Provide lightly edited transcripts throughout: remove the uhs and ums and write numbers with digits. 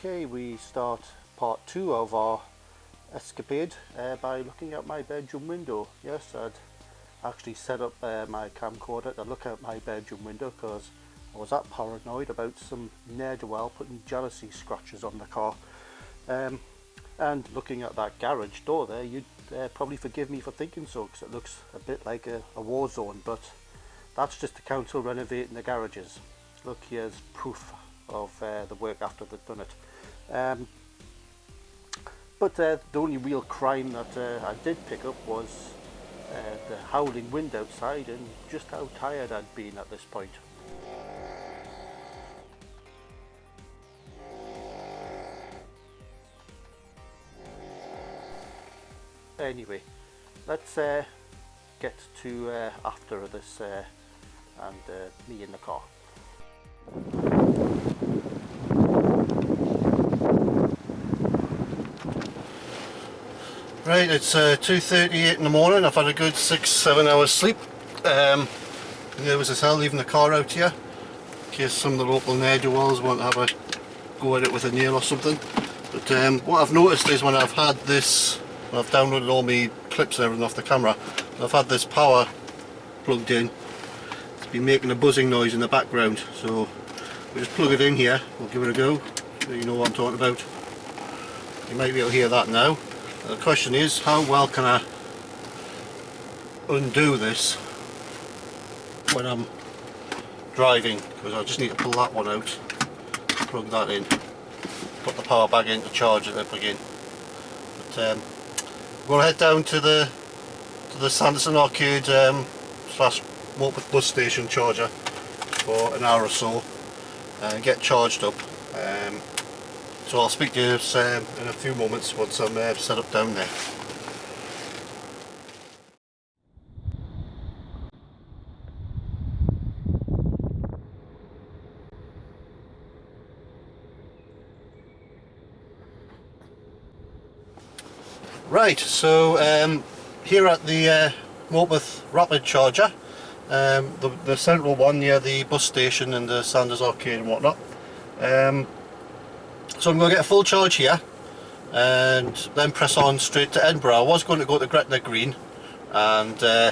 Okay, we start part 2 of our escapade by looking out my bedroom window. Yes, I'd actually set up my camcorder to look out my bedroom window because I was that paranoid about some ne'er-do-well putting jealousy scratches on the car. And looking at that garage door there, you'd probably forgive me for thinking so, because it looks a bit like a war zone, but that's just the council renovating the garages. Look, here's proof of the work after they've done it. But the only real crime that I did pick up was the howling wind outside and just how tired I'd been at this point. Anyway, let's get to after this and me in the car. Right, it's 2:38 in the morning. I've had a good 6-7 hours sleep. Nervous as hell leaving the car out here in case some of the local ne'er-do-wells want to have a go at it with a nail or something. But what I've noticed is when I've had this, when I've downloaded all my clips and everything off the camera, I've had this power plugged in, it's been making a buzzing noise in the background. So we'll just plug it in here, we'll give it a go, so you know what I'm talking about. You might be able to hear that now. The question is, how well can I undo this when I'm driving? Because I just need to pull that one out, plug that in, put the power back in to charge it up again. But we'll head down to the Sanderson Arcade slash Morpeth bus station charger for an hour or so and get charged up. So I'll speak to you in a few moments once I'm set up down there. Right, so here at the Morpeth rapid charger, the central one near the bus station and the Sanders Arcade and whatnot. So I'm going to get a full charge here and then press on straight to Edinburgh. I was going to go to Gretna Green and I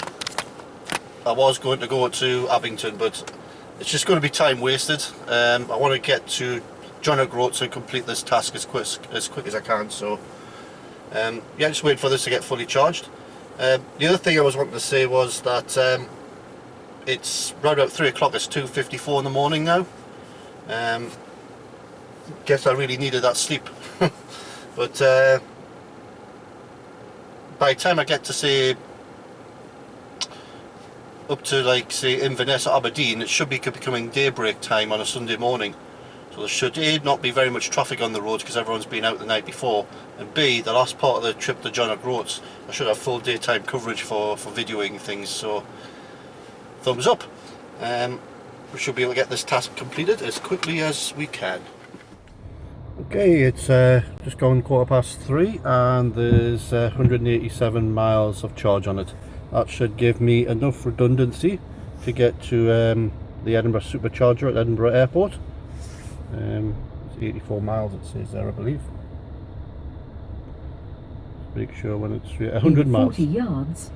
was going to go to Abington, but it's just going to be time wasted. I want to get to John O'Groats and complete this task as quick as I can. So yeah, just wait for this to get fully charged. The other thing I was wanting to say was that it's right about 3 o'clock, it's 2:54 in the morning now. Guess I really needed that sleep. But by the time I get to say up to like say Inverness or Aberdeen, it should be becoming daybreak time on a Sunday morning. So there should A, not be very much traffic on the roads because everyone's been out the night before, and B, the last part of the trip to John O'Groats, I should have full daytime coverage for videoing things. So thumbs up. We should be able to get this task completed as quickly as we can. Okay, it's just gone 3:15 and there's 187 miles of charge on it. That should give me enough redundancy to get to the Edinburgh supercharger at Edinburgh Airport. It's 84 miles it says there, I believe. Make sure when it's 100 miles. In 40 yards,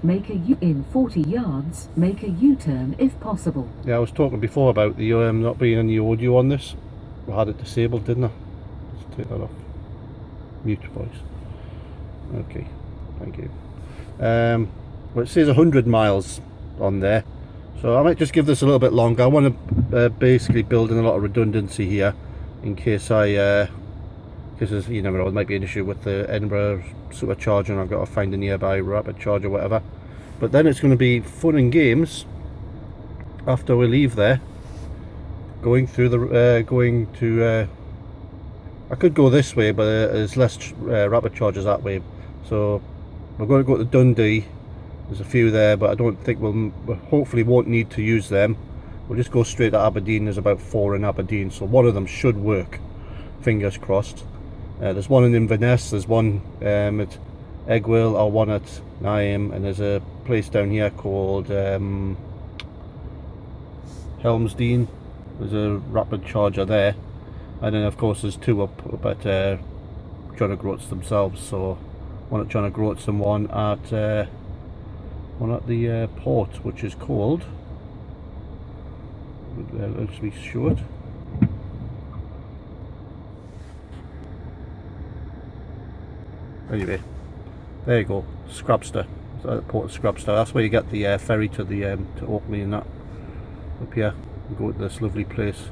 make a U-turn if possible. Yeah, I was talking before about the not being any audio on this. I had it disabled, didn't I? Let's take that off. Mute voice. Okay, thank you. Well, it says 100 miles on there, so I might just give this a little bit longer. I want to basically build in a lot of redundancy here in case because you never know, there might be an issue with the Edinburgh supercharger and I've got to find a nearby rapid charger or whatever. But then it's going to be fun and games after we leave there, going through the I could go this way, but there's less rapid chargers that way. So we're going to go to Dundee. There's a few there, but I don't think we hopefully won't need to use them. We'll just go straight to Aberdeen. There's about 4 in Aberdeen, so one of them should work, fingers crossed. There's one in Inverness, there's one at Egwill, or one at Naim, and there's a place down here called Helmsdale. There's a rapid charger there. and then of course there's two up at John of Groats themselves. So one at John of Groats and one at the port, which is called, let's be short. Anyway, there you go, Scrabster, Port of Scrabster. That's where you get the ferry to the to Orkney and that. Up here, we go to this lovely place.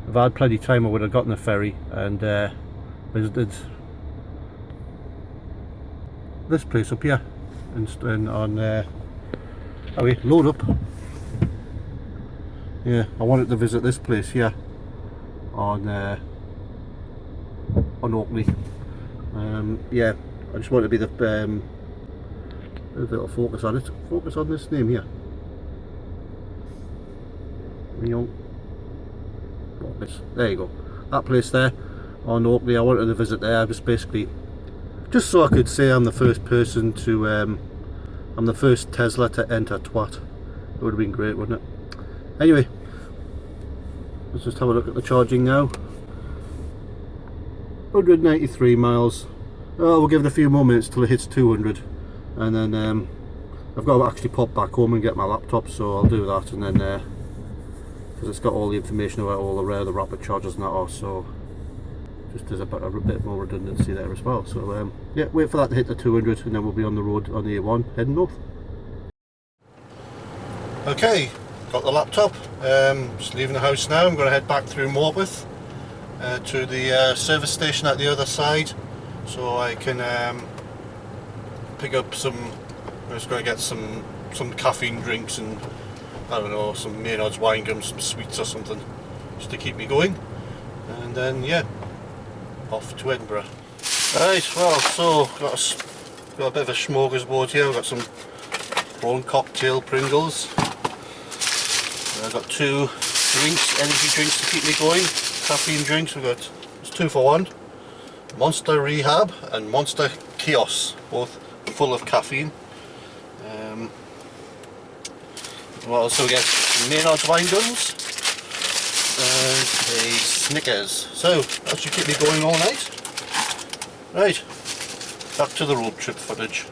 If I had plenty of time, I would have gotten a ferry and visited this place up here, and on anyway, load up. Yeah, I wanted to visit this place here on Orkney. Yeah, I just want to be the a little focus on it. Focus on this name here. Focus. There you go. That place there on Orkney. I wanted to visit there. Just basically, just so I could say I'm the first person to, I'm the first Tesla to enter twat. It would have been great, wouldn't it? Anyway, let's just have a look at the charging now. 193 miles. Oh, we'll give it a few more minutes till it hits 200, and then I've got to actually pop back home and get my laptop, so I'll do that, and then because it's got all the information about all the rapid chargers and that are, so just there's a bit more redundancy there as well. So yeah, wait for that to hit the 200 and then we'll be on the road on the A1 heading north. Okay, got the laptop, just leaving the house now. I'm going to head back through Morpeth to the service station at the other side, so I can pick up some, I'm just going to get some caffeine drinks and I don't know, some Maynard's wine gums, some sweets or something, just to keep me going, and then yeah, off to Edinburgh. Right, well, so got a bit of a smorgasbord here. I've got some prawn cocktail Pringles. I've got two drinks, energy drinks to keep me going, caffeine drinks. We've got, it's 2 for 1, Monster Rehab and Monster Chaos, both full of caffeine. We'll also get Maynard's wine gums and a Snickers. So that should keep me going all night. Right, back to the road trip footage.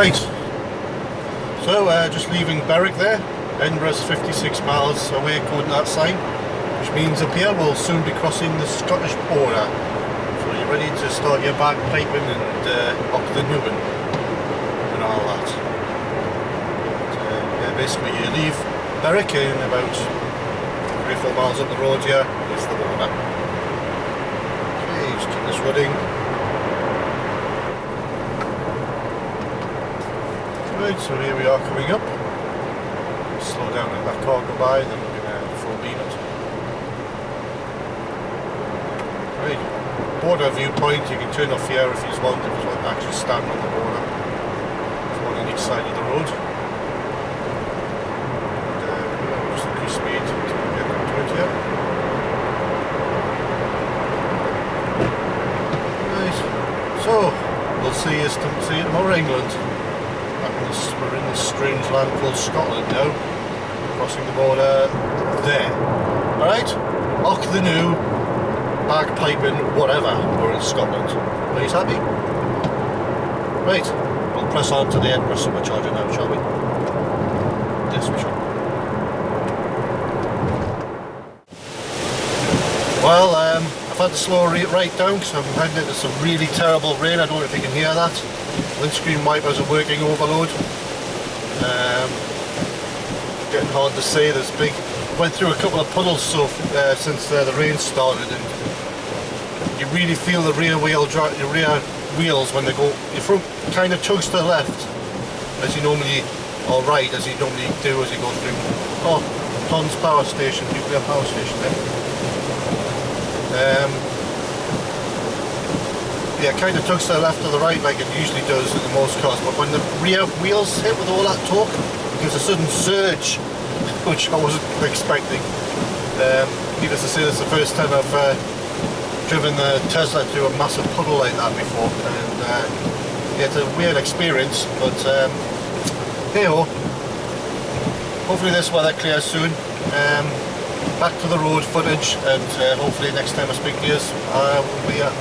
Right, so just leaving Berwick there. Edinburgh's 56 miles away according to that sign, which means up here we'll soon be crossing the Scottish border. So you're ready to start your bagpiping and up the Newman and all that. But, yeah, basically you leave Berwick in about 3 or 4 miles up the road here, is the border. Okay, just keep this running. Right, so here we are coming up. Slow down, let that car go by, then we're going to full beam it. Right, border viewpoint, you can turn off here if you want to actually stand on the border. There's one on each side of the road. And just increase speed to get to it here. Right, so we'll see you tomorrow, England. We're in this strange land called Scotland now, crossing the border there. Alright, lock the new, bagpiping, whatever, we're in Scotland. Are you happy? Right, we'll press on to the Edinburgh supercharger now, shall we? Yes, we shall. Well, I've had to slow right down because I'm heading into some really terrible rain. I don't know if you can hear that. Windscreen wipers are working overload. Getting hard to see. There's big. Went through a couple of puddles since the rain started, and you really feel the rear wheels when they go. Your front kind of tugs to the left, as you normally, or right as you normally do as you go through. Oh, Ton's power station, nuclear power station there. Yeah, kind of tugs to the left or the right like it usually does in most cars, but when the rear wheels hit with all that torque, it gives a sudden surge, which I wasn't expecting. Needless to say, this is the first time I've driven the Tesla through a massive puddle like that before, and yeah, it's a weird experience, but hey ho, hopefully this weather clears soon. Back to the road footage, and hopefully next time I speak to you, we'll be at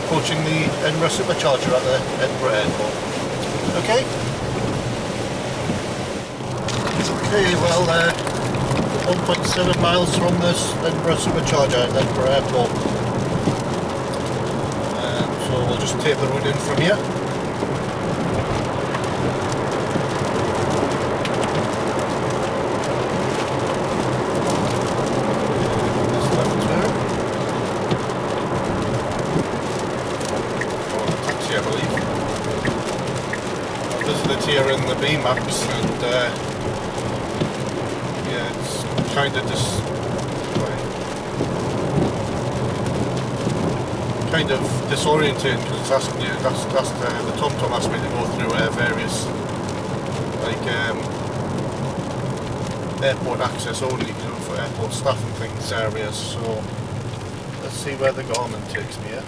approaching the Edinburgh supercharger at the Edinburgh airport. Okay? Okay, well, 1.7 miles from this Edinburgh supercharger at Edinburgh airport. So we'll just tape the road in from here. Here in the B maps, and yeah, it's kind of disorienting because it's asking you. That's the TomTom asked me to go through various like airport access only, you know, for airport staff and things areas. So let's see where the Garmin takes me here.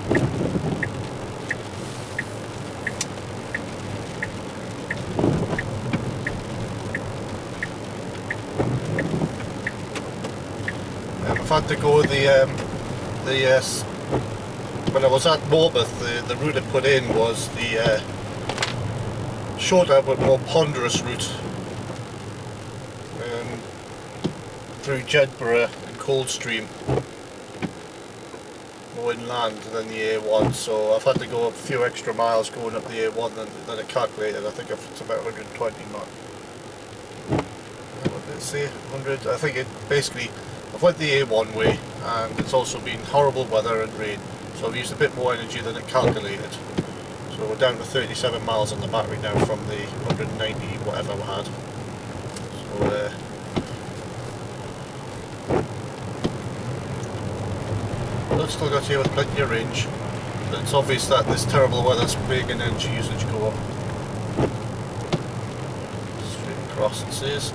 I've had to go when I was at Morpeth, the route I put in was the shorter but more ponderous route through Jedburgh and Coldstream, more inland than the A1, so I've had to go a few extra miles going up the A1 than I calculated. I think it's about 120 mark. Let's see, 100, I think it basically, I've went the A1 way, and it's also been horrible weather and rain, so I've used a bit more energy than it calculated. So we're down to 37 miles on the battery now from the 190 whatever we had. So but still got here with plenty of range, but it's obvious that this terrible weather's making energy usage go up. Straight across it says.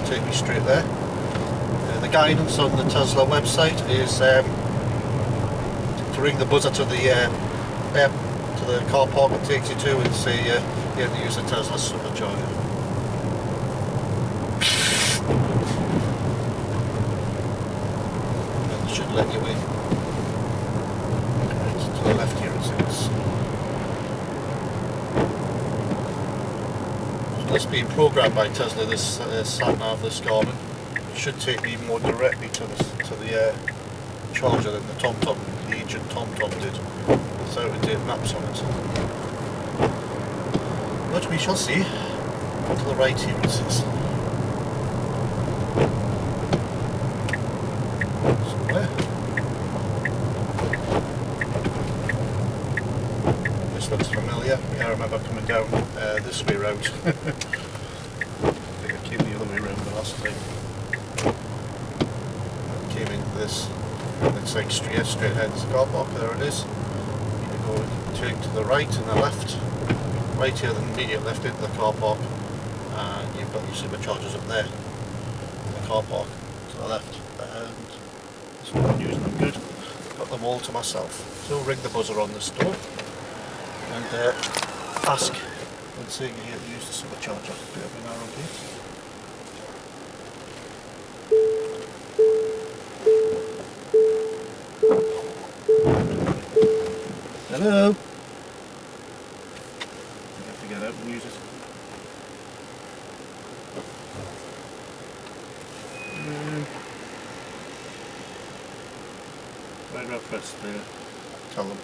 Take me straight there. the guidance on the Tesla website is to ring the buzzer to the car park it takes you to and say you have to use a Tesla supercharger. And it should let you in. Right, to the left here it says. This being programmed by Tesla, this sat nav, this Garmin, should take me more directly to the charger than the TomTom, the ancient TomTom did, with out-of-date maps on it. But we shall see. To the right here it says. Somewhere. This looks familiar. Yeah, I remember coming down this way round. I think I came the other way round the last time. Came into this, and it's like straight ahead. There's a car park, there it is. You can go turn to the right and the left. Right here, then immediate left into the car park, and you've got your superchargers up there in the car park to the left. And that's what I'm using them good. Got them all to myself. So ring the buzzer on this door and ask and say you're here to use the supercharger. Bit of a narrow gate. Hello? You have to get out and use it. Right around press there. Tell them.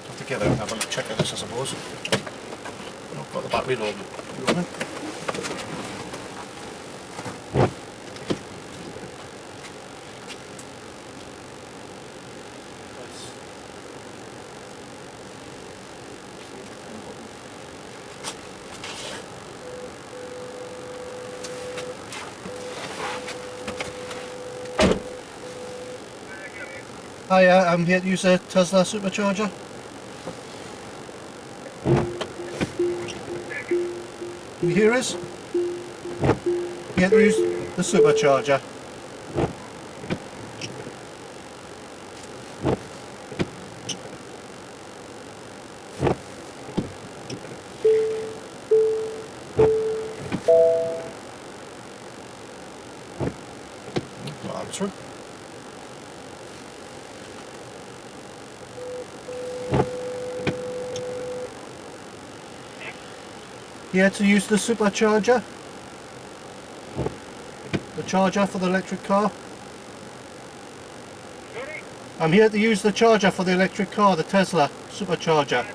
Have to get out and have a check of this, I suppose. I've got the battery low running. Hiya, I'm here to use a Tesla supercharger. Can you hear us? Here to use the supercharger. Not answering. Here to use the supercharger, the charger for the electric car. I'm here to use the charger for the electric car, the Tesla supercharger.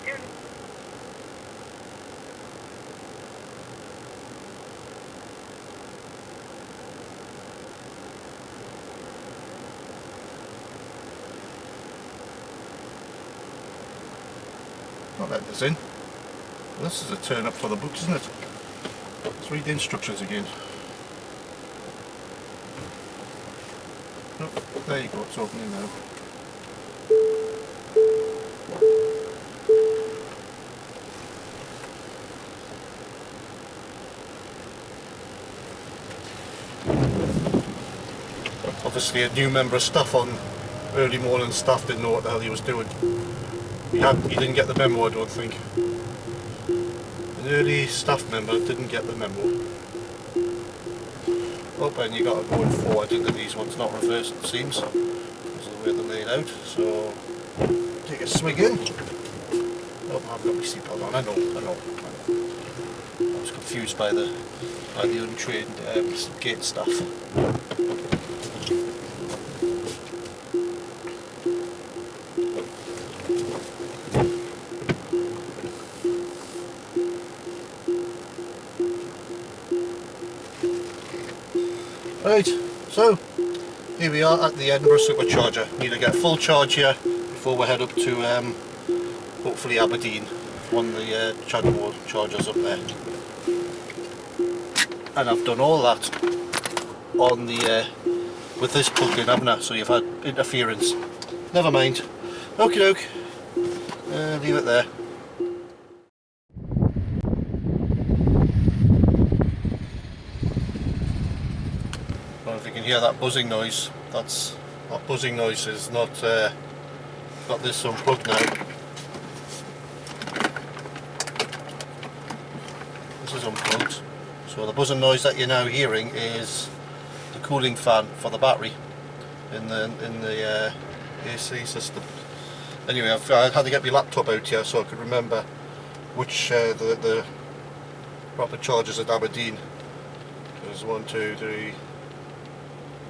Not let this in. This is a turn up for the books, isn't it? Let's read the instructions again. Oh, there you go, it's opening now. Obviously a new member of staff on early morning staff didn't know what the hell he was doing. He didn't get the memo, I don't think. An early staff member didn't get the memo. Oh, and you got to go in forward into these ones, not reverse it seems. Because of the way they're laid out. So, take a swig in. Oh, I've got my seatbelt on, I know. I was confused by the untrained gate staff. Right, so here we are at the Edinburgh supercharger. Need to get a full charge here before we head up to hopefully Aberdeen, one of the Chadwell chargers up there. And I've done all that on the with this plug-in, haven't I? So you've had interference. Never mind. Okie doke. Leave it there. hear that buzzing noise, that buzzing noise is not, got this unplugged now. This is unplugged. So the buzzing noise that you're now hearing is the cooling fan for the battery in the AC system. Anyway, I had to get my laptop out here so I could remember which the proper chargers at Aberdeen. There's 1, 2, 3.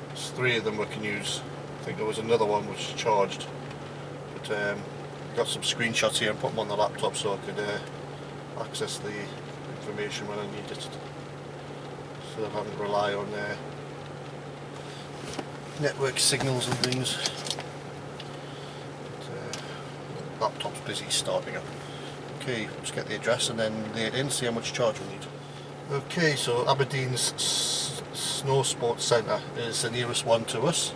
There's 3 of them we can use. I think there was another one which is charged. But I got some screenshots here and put them on the laptop so I could access the information when I need it. So I'm having to rely on network signals and things. But, laptop's busy starting up. Okay, let's get the address and then lay it in, see how much charge we need. Okay, so Aberdeen's Snow Sports Centre is the nearest one to us.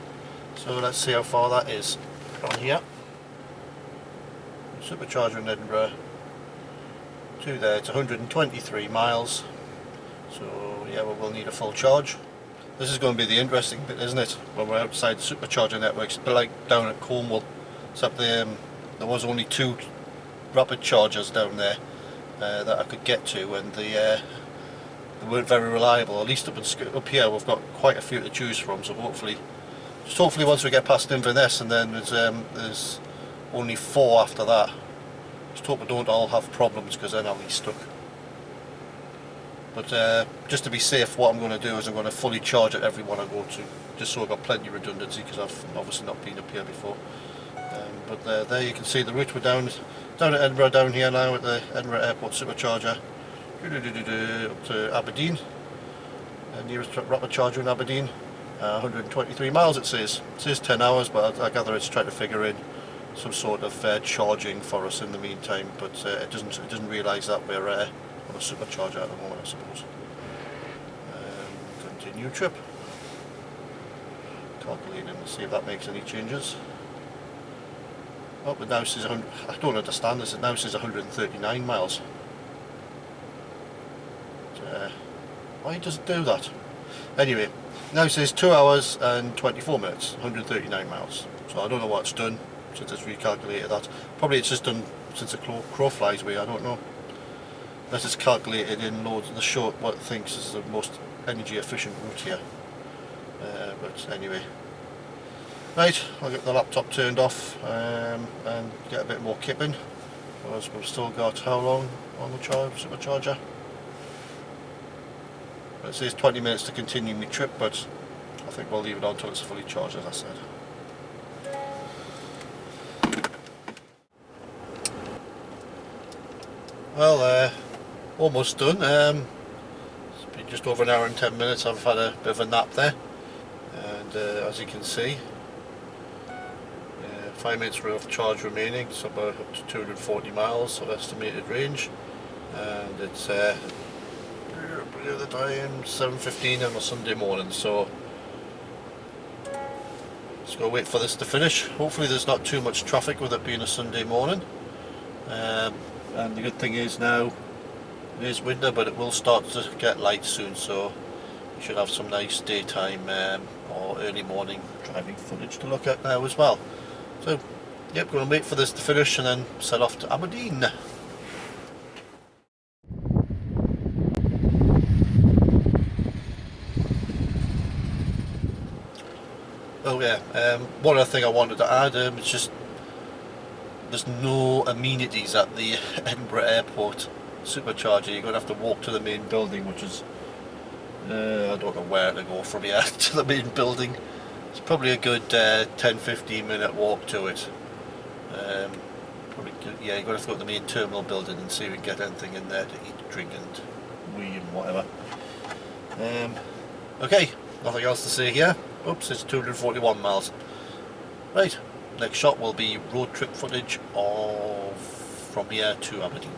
So let's see how far that is. On here. Supercharger in Edinburgh. To there, it's 123 miles. So yeah, we'll need a full charge. This is going to be the interesting bit, isn't it? When we're outside the supercharger networks, but like down at Cornwall, except there was only 2 rapid chargers down there that I could get to, and they weren't very reliable. At least up here we've got quite a few to choose from. So hopefully once we get past Inverness, and then there's only 4 after that. Just hope we don't all have problems, because then I'll be stuck. But just to be safe, what I'm going to do is I'm going to fully charge at every one I go to, just so I've got plenty of redundancy, because I've obviously not been up here before. But there you can see the route. We're down at Edinburgh, down here now at the Edinburgh Airport Supercharger, up to Aberdeen, nearest rapid charger in Aberdeen. 123 miles it says. It says 10 hours, but I gather it's trying to figure in some sort of charging for us in the meantime. But it doesn't realise that we're on a supercharger at the moment, I suppose. Continue trip. Calculating to see if that makes any changes. Oh, but now says 100. I don't understand this. It now says 139 miles. But, why does it do that? Anyway, now it says 2 hours and 24 minutes, 139 miles. So I don't know what it's done since it's recalculated that. Probably it's just done since the crow flies away. I don't know. Unless it's calculated in loads of the short what it thinks is the most energy efficient route here. But anyway. Right, I'll get the laptop turned off and get a bit more kipping, because we've still got how long on the supercharger? It says 20 minutes to continue my trip, but I think we'll leave it on until it's fully charged, as I said. Well, almost done. It's been just over an hour and 10 minutes. I've had a bit of a nap there, and as you can see, 5 minutes of charge remaining, so about up to 240 miles of estimated range, and it's the time 7:15 on a Sunday morning. So let's go wait for this to finish. Hopefully there's not too much traffic with it being a Sunday morning, and the good thing is now it is winter, but it will start to get light soon, so we should have some nice daytime or early morning driving footage to look at now as well. So, yep, going to wait for this to finish and then set off to Aberdeen. Oh yeah, one other thing I wanted to add, it's just there's no amenities at the Edinburgh Airport Supercharger. You're going to have to walk to the main building, which is, I don't know where to go from here to the main building. It's probably a good 10-15 minute walk to it. Yeah, you're going to have to go to the main terminal building and see if we can get anything in there to eat, drink and wee and whatever. Okay, nothing else to say here. Oops, it's 241 miles. Right, next shot will be road trip footage from here to Aberdeen.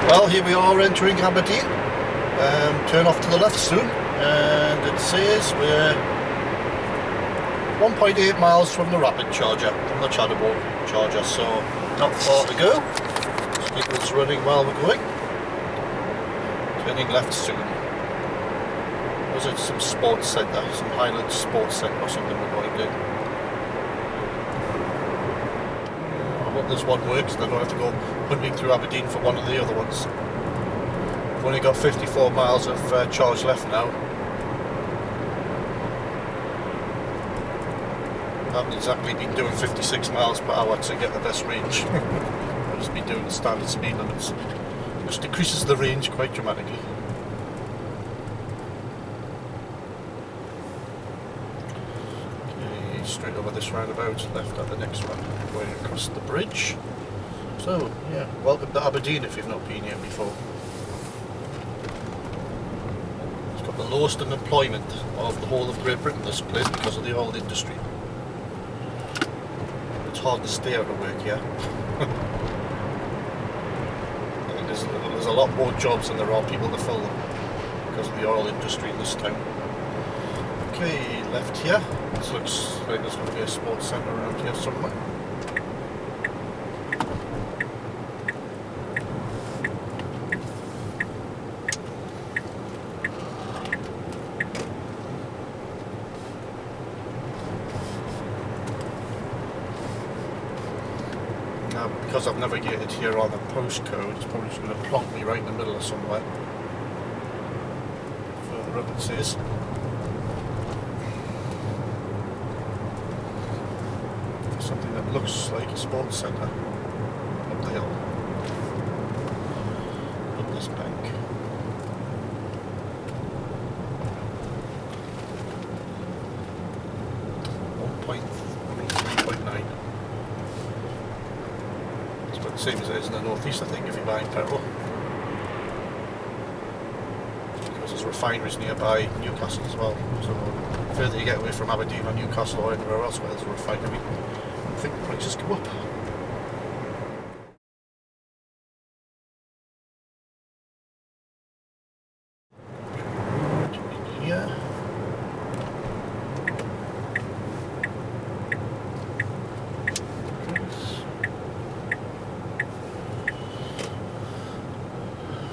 Well, here we are entering Aberdeen. Turn off to the left soon, and it says we're 1.8 miles from the rapid charger, from the Chadderbourne charger, so not far to go. Signal's running while we're going. Turning left soon. Was it some sports centre, some Highland sports centre or something we're going to? I hope this one works and I don't have to go hunting through Aberdeen for one of the other ones. I've only got 54 miles of charge left now. I haven't exactly been doing 56 miles per hour to get the best range. I've just been doing the standard speed limits, which decreases the range quite dramatically. Okay, straight over this roundabout, left at the next one, going across the bridge. So, yeah, welcome to Aberdeen if you've not been here before. It's got the lowest unemployment of the whole of Great Britain, this place, because of the oil industry. It's hard to stay out of work here. I think there's a lot more jobs than there are people to fill them because of the oil industry in this town. Okay, left here. This looks like there's going to be a sports centre around here somewhere. Now, because I've navigated here on the postcode, it's probably just going to plonk me right in the middle of somewhere. Further up it says. Something that looks like a sports centre up the hill, up this bank. .3.9. It's about the same as it is in the northeast, I think, if you're buying petrol. Because there's refineries nearby Newcastle as well. So the further you get away from Aberdeen or Newcastle or anywhere else where there's a refinery, I think the prices go up. Here.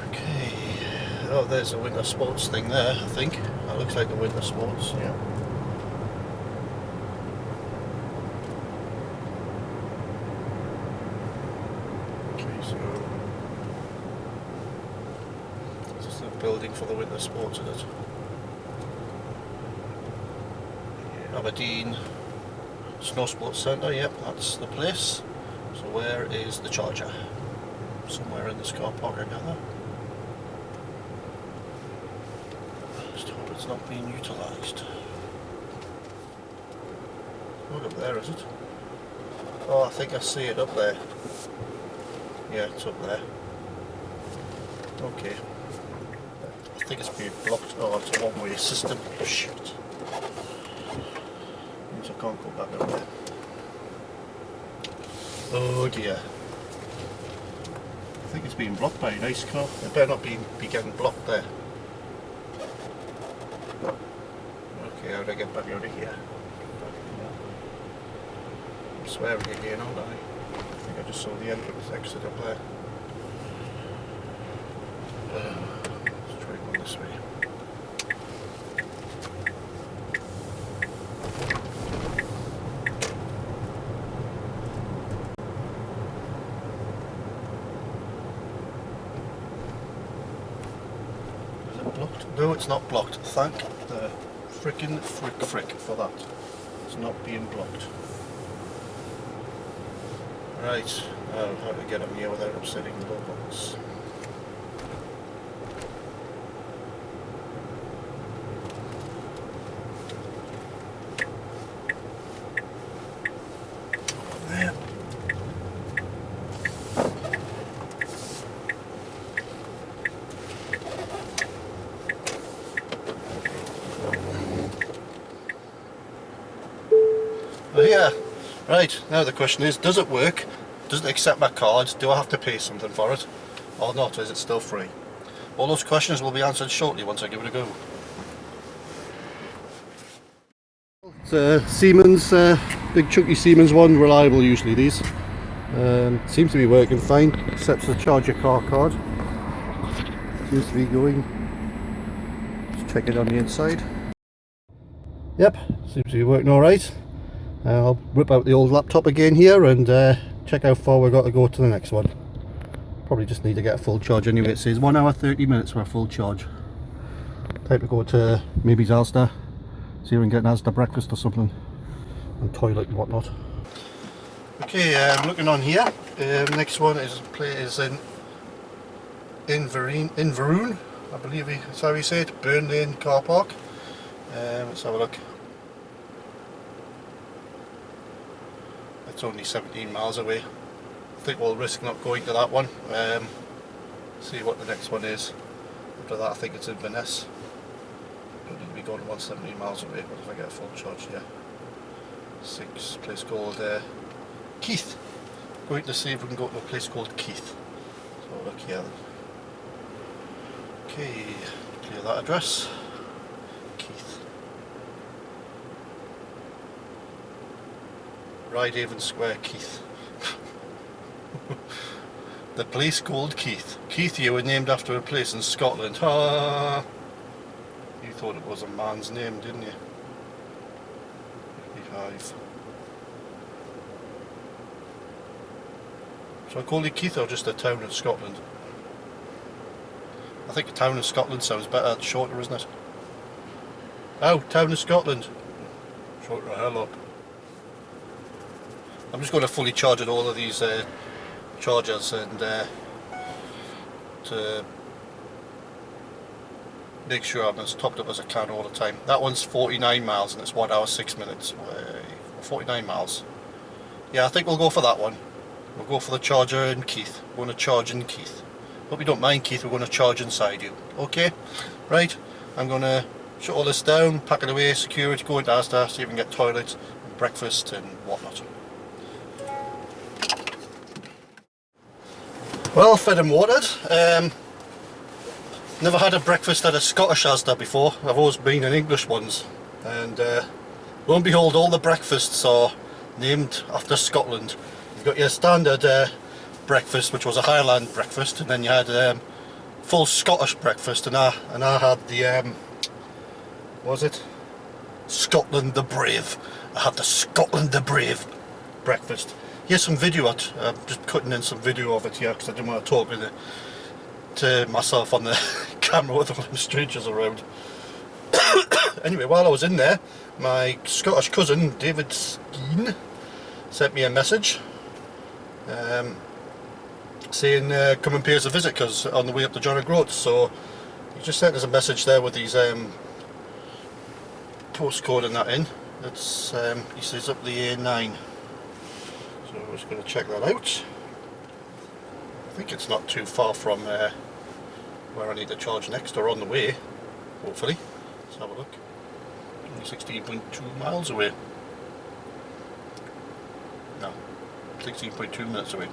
Okay. Oh, there's a winter sports thing there, I think. That looks like the winter sports, yeah. Building for the winter sports, is it? Aberdeen Snow Sports Centre, yep, that's the place. So where is the charger? Somewhere in this car park, I gather. Just hope it's not being utilised. Not up there, is it? Oh, I think I see it up there. Yeah, it's up there. Okay. I think it's being blocked. Oh, it's a one-way system. Shoot. Means I can't go back up there. Oh dear. I think it's being blocked by a nice car. It better not be getting blocked there. Okay, how do I get back out of here? I'm swearing again, aren't I? I think I just saw the entrance exit up there. This way. Is it blocked? No, it's not blocked. Thank the frickin' frick for that. It's not being blocked. Right, now how to get them here without upsetting the locals. Yeah, right, now the question is, does it work? Does it accept my cards? Do I have to pay something for it? or not? Is it still free? All those questions will be answered shortly once I give it a go. It's Siemens, big chunky Siemens one, reliable usually these. Seems to be working fine, except for the charge your car card. Seems to be going. Let's check it on the inside. Yep, seems to be working alright. I'll rip out the old laptop again here and check how far we've got to go to the next one. Probably just need to get a full charge anyway. It says 1 hour 30 minutes for a full charge. Time to go to maybe Asda, see if we can get an Asda breakfast or something, and toilet and whatnot. Okay, looking on here, next one is in Inveroon, I believe that's how you say it, Burn Lane car park. Let's have a look. It's only 17 miles away. I think we'll risk not going to that one. See what the next one is. After that I think it's Inverness. Don't need to be going 117 miles away, but if I get a full charge, yeah. 6, place called Keith. Going to see if we can go to a place called Keith. So look here then. Okay, clear that address. Keith. Redhead Square, Keith. The place called Keith. Keith, you were named after a place in Scotland. Ah, you thought it was a man's name, didn't you? 55. So I call it Keith or just a town in Scotland? I think a town in Scotland sounds better, shorter, isn't it? Oh, town in Scotland. Short the hell up. I'm just going to fully charge at all of these chargers and to make sure I'm as topped up as I can all the time. That one's 49 miles and it's 1 hour 6 minutes. 49 miles. Yeah, I think we'll go for that one. We'll go for the charger in Keith. We're going to charge in Keith. Hope you don't mind, Keith, we're going to charge inside you. Okay? Right, I'm going to shut all this down, pack it away, secure it, go into Asda, see if we can get toilet, and breakfast and whatnot. Well, fed and watered. Never had a breakfast at a Scottish Asda before. I've always been in English ones. And lo and behold, all the breakfasts are named after Scotland. You've got your standard breakfast, which was a Highland breakfast, and then you had full Scottish breakfast, and I had the what was it? Scotland the Brave. I had the Scotland the Brave breakfast. Here's some video. I'm just cutting in some video of it here because I didn't want to talk to myself on the camera with all them strangers around. Anyway, while I was in there, my Scottish cousin David Skeen sent me a message saying come and pay us a visit because on the way up to John Groats. So he just sent us a message there with his postcode and that in. It's he says up the A9. So I'm just going to check that out. I think it's not too far from where I need to charge next, or on the way, hopefully. Let's have a look. Only 16.2 miles away. No, 16.2 minutes away.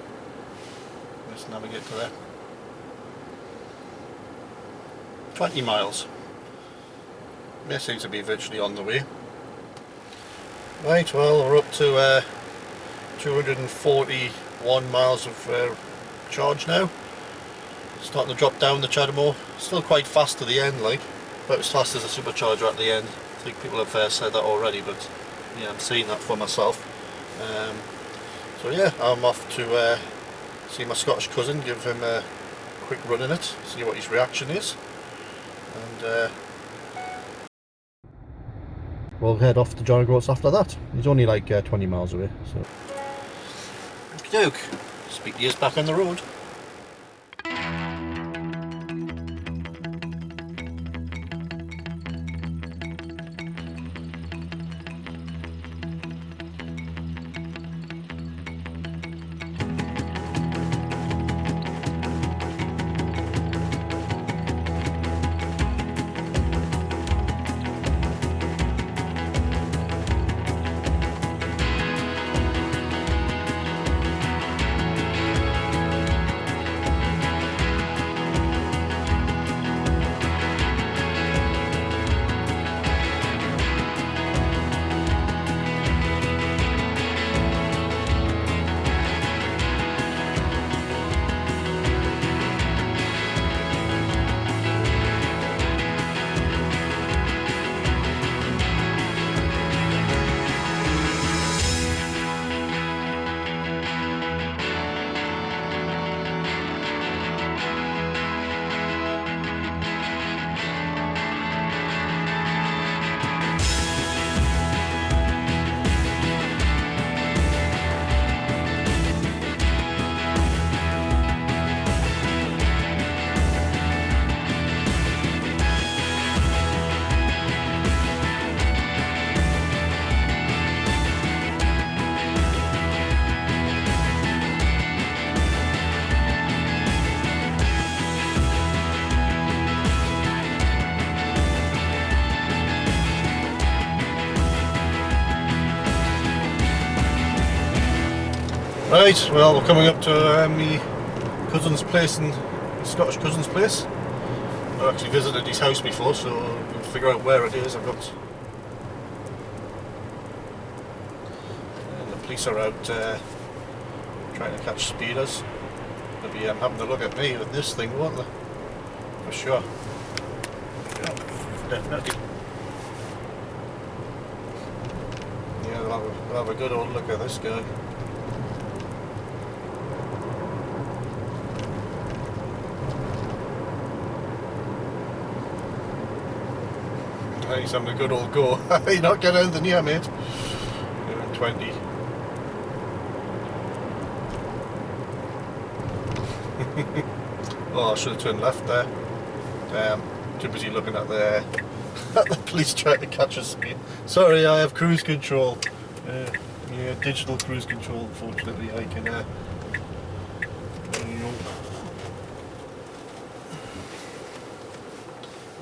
Let's navigate to there. 20 miles. This seems to be virtually on the way. Right, well, we're up to 241 miles of charge now. Starting to drop down the Chadamore. Still quite fast to the end, like, about as fast as a supercharger at the end. I think people have said that already, but yeah, I'm seeing that for myself. So yeah, I'm off to see my Scottish cousin, give him a quick run in it, see what his reaction is, and we'll head off to John Groats after that. He's only like 20 miles away, so. Okie doke. Speak to you back on the road. Right, well we're coming up to my cousin's place, and Scottish cousin's place. I've actually visited his house before, so we'll figure out where it is. And the police are out trying to catch speeders. They'll be having a look at me with this thing, won't they? For sure. Yeah, definitely. Yeah, they'll have a good old look at this guy. He's having a good old go. You're not getting anything here, mate. You're in 20. Oh, I should have turned left there. Too busy looking at the police trying to catch us. Sorry, I have cruise control. Yeah, digital cruise control. Unfortunately, I can.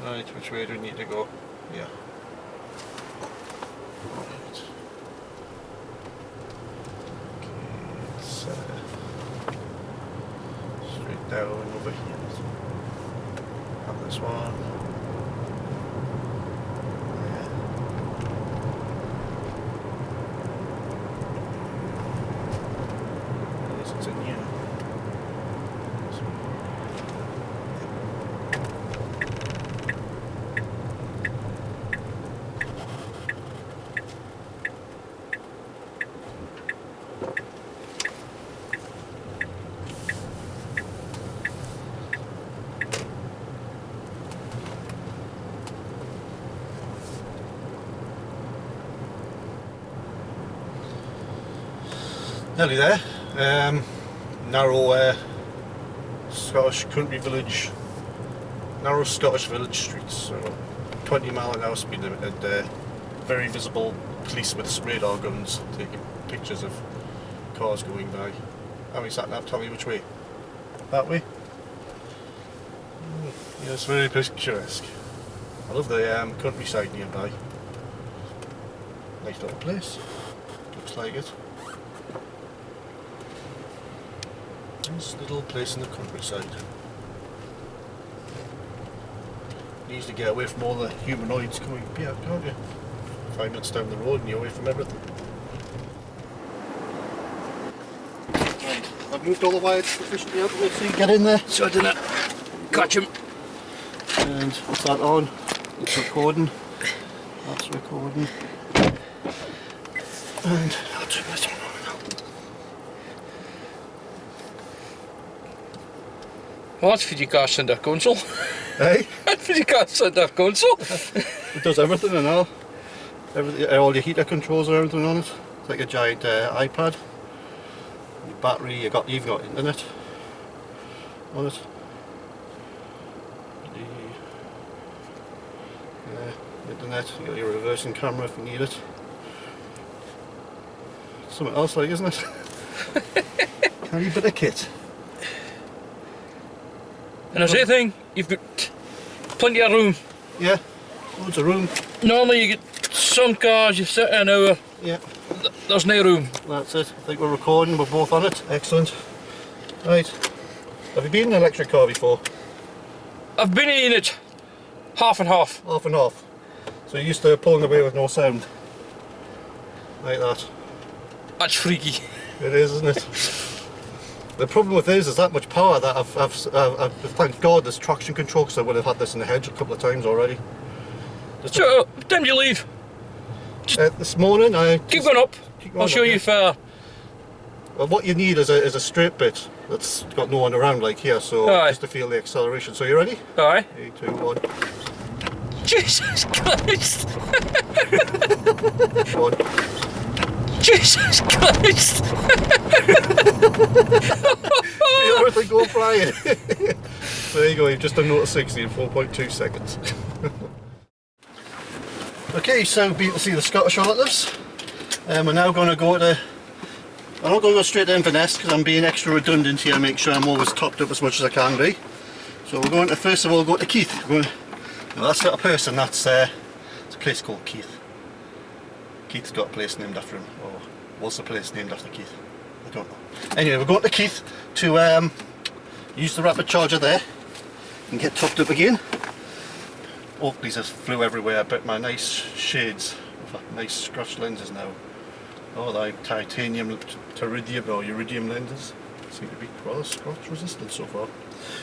Right, which way do we need to go? Yeah. Right. Okay, it's straight down over here. And this one. Yeah. It's in here. Nearly there. Narrow Scottish country village, narrow Scottish village streets. So 20-mile-an-hour speed limit, and very visible police with radar guns taking pictures of cars going by. How many sat nav? Tell me which way. That way. Yeah, it's very picturesque. I love the countryside nearby. Nice little place. Looks like it. Nice little place in the countryside. You need to get away from all the humanoids coming here, can't you? 5 minutes down the road and you're away from everything. Right, I've moved all the wires sufficiently out of the way so you get in there. So I didn't catch him. And what's that on? It's recording. That's recording. And I'll turn this one on now. Well, that's for you guys center console. Hey? That's for you guys center console. It does everything and all. All your heater controls and everything on it. It's like a giant iPad. Your battery, you've got internet on it. The internet, you've got your reversing camera if you need it. Something else like, isn't it? Canny bit of kit. And as anything, you've got plenty of room. Yeah, loads of room. Normally you get some cars, you sit in an hour. Yeah. There's no room. That's it. I think we're recording, we're both on it. Excellent. Right. Have you been in an electric car before? I've been in it half and half. Half and half. So you're used to pulling away with no sound. Like that. That's freaky. It is, isn't it? The problem with this is that much power that I've thank God there's traction control, because I would have had this in the hedge a couple of times already. So, what time do you leave? This morning I... Keep going up. I'll show up, you far. Well, what you need is a straight bit that's got no one around like here, so Aye. just to feel the acceleration. So you ready? Aye. 3, 2, 1. Jesus Christ! 1. Jesus Christ! Everything go flying. So there you go, you've just done 0 to 60 in 4.2 seconds. Okay, so be able to see the Scottish relatives. We're now going to go to... I'm not going to go straight to Inverness because I'm being extra redundant here, make sure I'm always topped up as much as I can be. So we're going to first of all go to Keith. That's not a person, it's a place called Keith. Keith's got a place named after him, or was a place named after Keith. I don't know. Anyway, we're going to Keith to use the rapid charger there and get topped up again. Oakleys have flew everywhere, but my nice shades, nice scratch lenses now. Oh, the titanium, teridium or iridium lenses seem to be rather scratch resistant so far.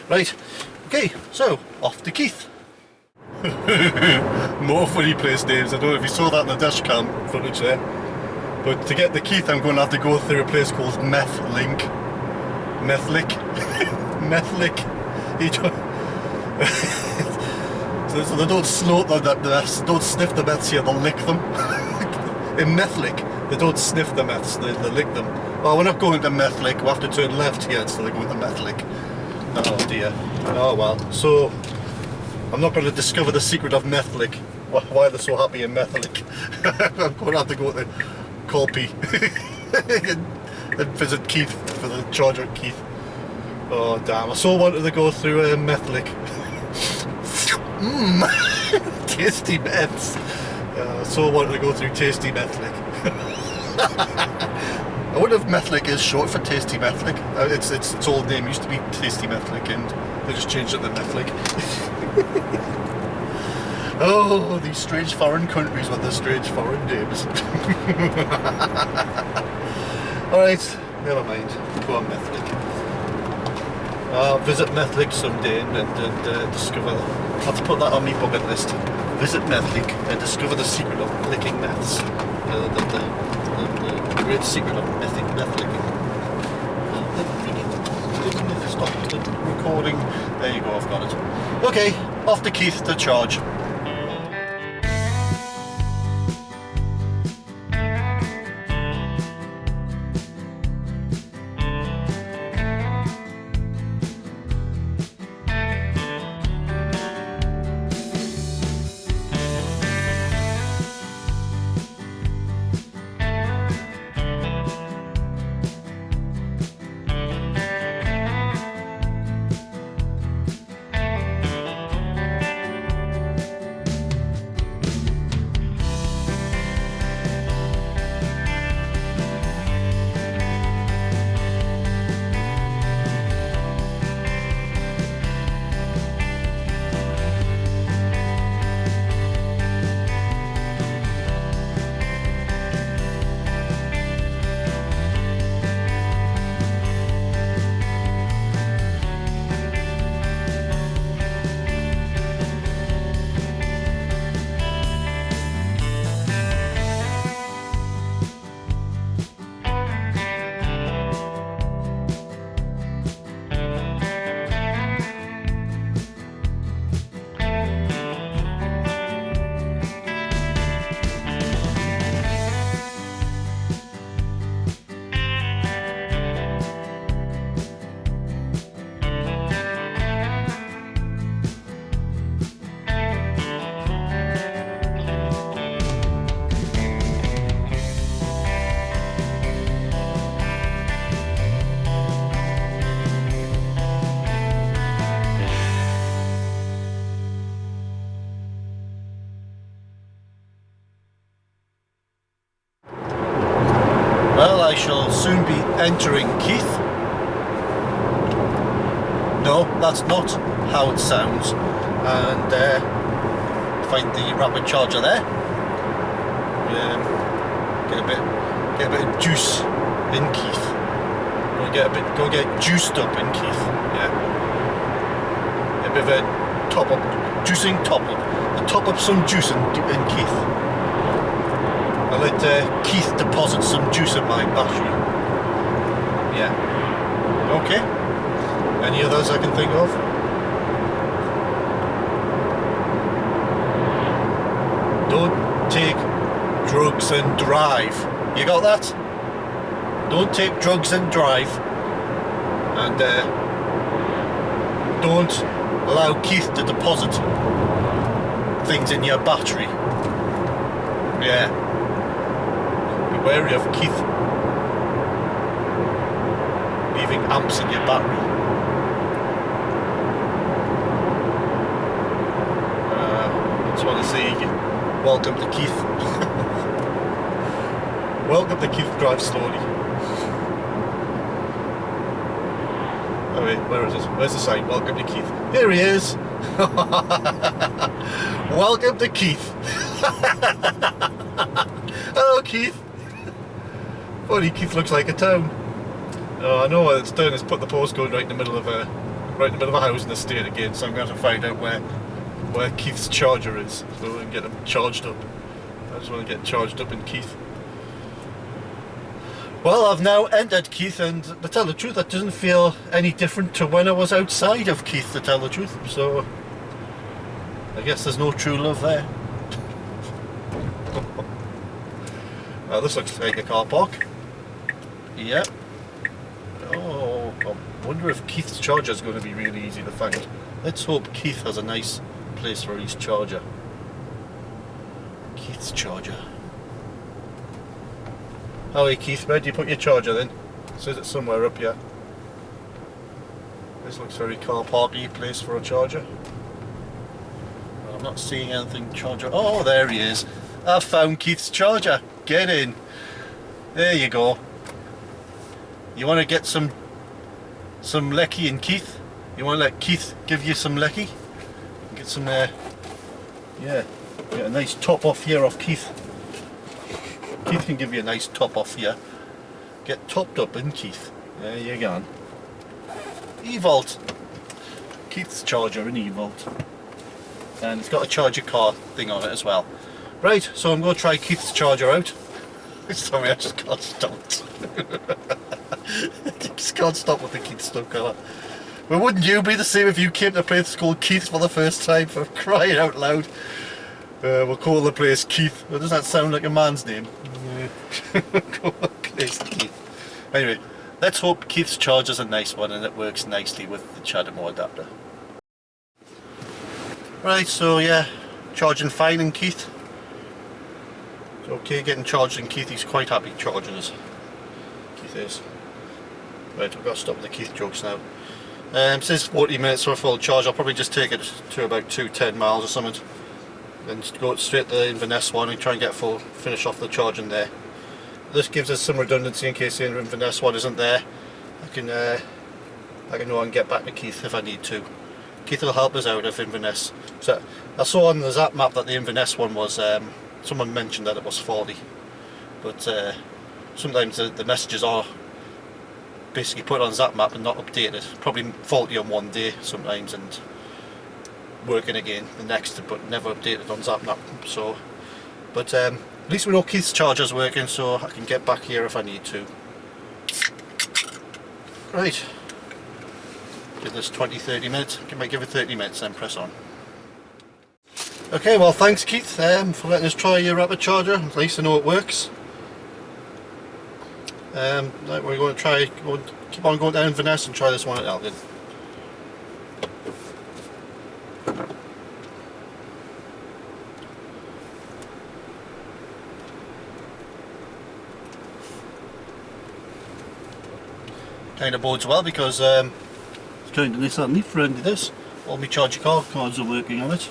Right, okay, so off to Keith. More funny place names. I don't know if you saw that in the dash cam footage there. But to get to Keith, I'm going to have to go through a place called Methlick. Methlick. So they don't snort the meths, don't sniff the meths here, they'll lick them. In Methlick, they don't sniff the meths, they lick them. Well, we're not going to Methlick, we'll have to turn left here instead of going to Methlick. Oh dear. Oh well. So, I'm not going to discover the secret of Methlick. Why they're so happy in Methlick. I'm going to have to go to Colby and visit Keith for the charger at Keith. Oh damn, I so wanted to go through Methlick. Tasty meths. I so wanted to go through tasty Methlick. I wonder if Methlick is short for tasty Methlick. Its old name used to be Tasty Methlick and they just changed it to Methlick. Oh, these strange foreign countries with their strange foreign names. Alright, never mind. Go on Methlick. I'll visit Methlick someday and discover... I'll have to put that on my bucket list. Visit Methlick and discover the secret of licking meths. The great secret of methlicking. Stop the recording. There you go, I've got it. Okay, off to Keith to charge. Well, I shall soon be entering Keith. No, that's not how it sounds. And find the rapid charger there. Get a bit of juice in Keith. Go get juiced up in Keith. Yeah. A bit of a top up, juicing top up. Top up some juice in Keith. I'll let Keith deposit some juice in my battery. Yeah. Okay. Any others I can think of? Don't take drugs and drive. You got that? Don't take drugs and drive. And don't allow Keith to deposit things in your battery. Yeah. Be wary of Keith leaving amps in your battery. Just want to say welcome to Keith. Welcome to Keith Drive Slowly. Oh wait, where is it? Where's the sign? Welcome to Keith. Here he is. Welcome to Keith. Hello, Keith. Funny, Keith looks like a town. Oh, I know what it's done. It's put the postcode right in the middle of a housing estate again. So I'm going to have to find out where Keith's charger is, so we can get him charged up. I just want to get charged up in Keith. Well, I've now entered Keith, and to tell the truth, that doesn't feel any different to when I was outside of Keith, to tell the truth. So I guess there's no true love there. Well, this looks like a car park. Yep. Oh, I wonder if Keith's charger is going to be really easy to find. Let's hope Keith has a nice place for his charger. Keith's charger. Oh, hey Keith, where do you put your charger then? It says it's somewhere up here. This looks very car parky place for a charger. Well, I'm not seeing anything charger. Oh, there he is. I've found Keith's charger. Get in. There you go. You want to get some lecky in Keith? You want to let Keith give you some lecky? Get some, yeah, get a nice top off here off Keith. Keith can give you a nice top off here. Get topped up in Keith. There you go. E-Volt. Keith's charger in E-Volt. And it's got a charger car thing on it as well. Right, so I'm going to try Keith's charger out. Sorry, I just can't stop. I just can't stop with the Keith stuff colour. But wouldn't you be the same if you came to a place called Keith for the first time, for crying out loud? We'll call the place Keith. Well, does that sound like a man's name? Yeah. Call the place Keith. Anyway, let's hope Keith's charger's a nice one and it works nicely with the CHAdeMO adapter. Right, so yeah, charging fine in Keith. It's okay getting charged in Keith. He's quite happy charging us. Keith is. Right, I've got to stop with the Keith jokes now. Says 40 minutes for a full charge. I'll probably just take it to about 210 miles or something. Then go straight to the Inverness one and try and get finish off the charging there. This gives us some redundancy in case the Inverness one isn't there. I can know and get back to Keith if I need to. Keith will help us out of Inverness. So I saw on the Zap map that the Inverness one was, someone mentioned that it was 40, but sometimes the messages are basically put on Zap map and not updated. Probably faulty on one day sometimes and working again the next, but never updated on Zap map. So, but at least we know Keith's charger's working, so I can get back here if I need to. Right. Give this 20-30 minutes. I might give it 30 minutes then press on. Okay, well thanks Keith for letting us try your rapid charger. At least I know it works. We're going to keep on going down Inverness and try this one at Elgin. Kind of bodes well because it's going to this leaf around this. All my charger cards are working on it.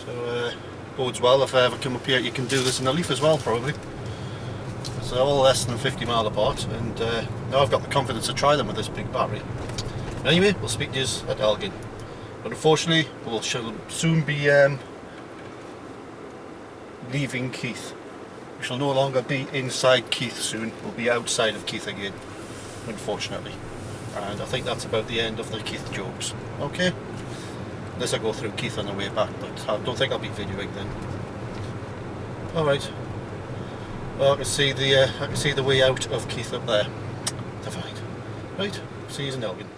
So bodes well. If I ever come up here, you can do this in a leaf as well, probably. So all less than 50 mile apart, and now I've got the confidence to try them with this big battery. Anyway, we'll speak to you at Elgin. But unfortunately, we'll soon be leaving Keith. We shall no longer be inside Keith soon. We'll be outside of Keith again, unfortunately. And I think that's about the end of the Keith jokes. Okay? Unless I go through Keith on the way back, but I don't think I'll be videoing then. Alright. Well, I can see the way out of Keith up there. Divide. Right, see you in Elgin.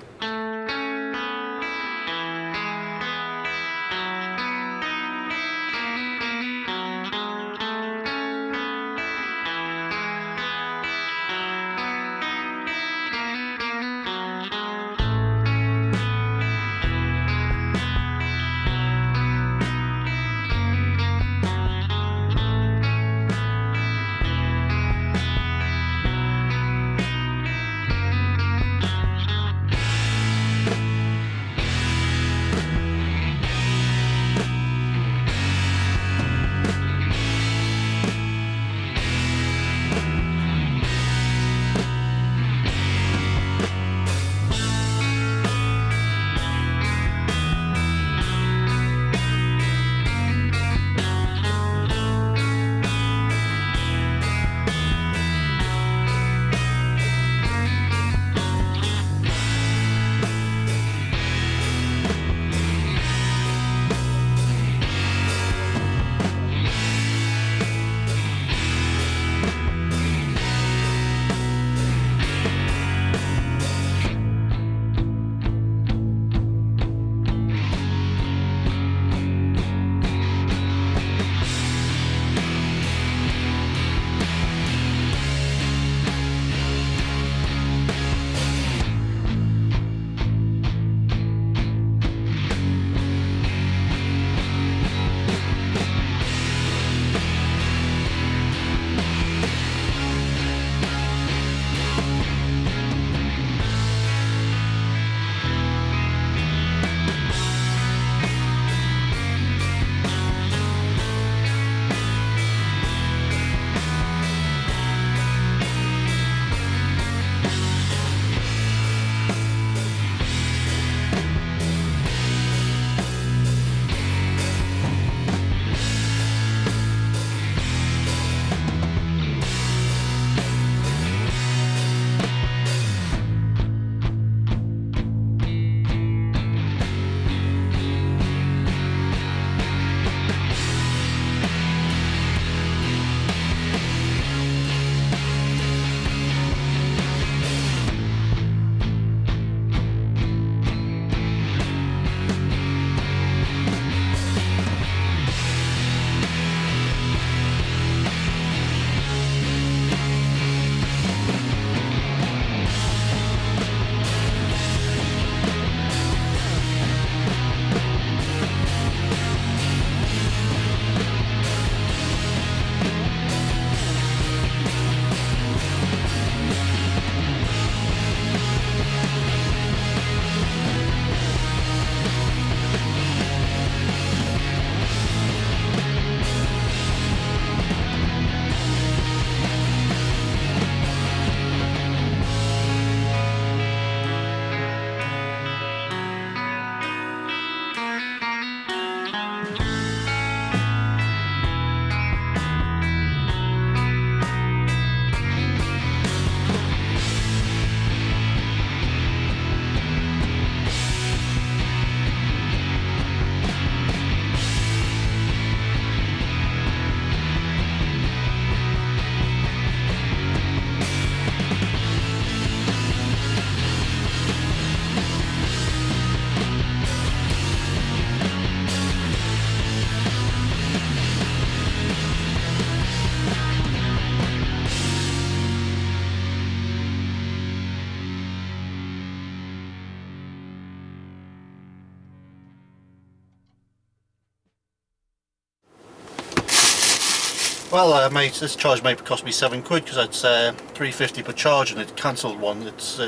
Well, this charge might cost me £7 because it's £3.50 per charge, and it cancelled one. It's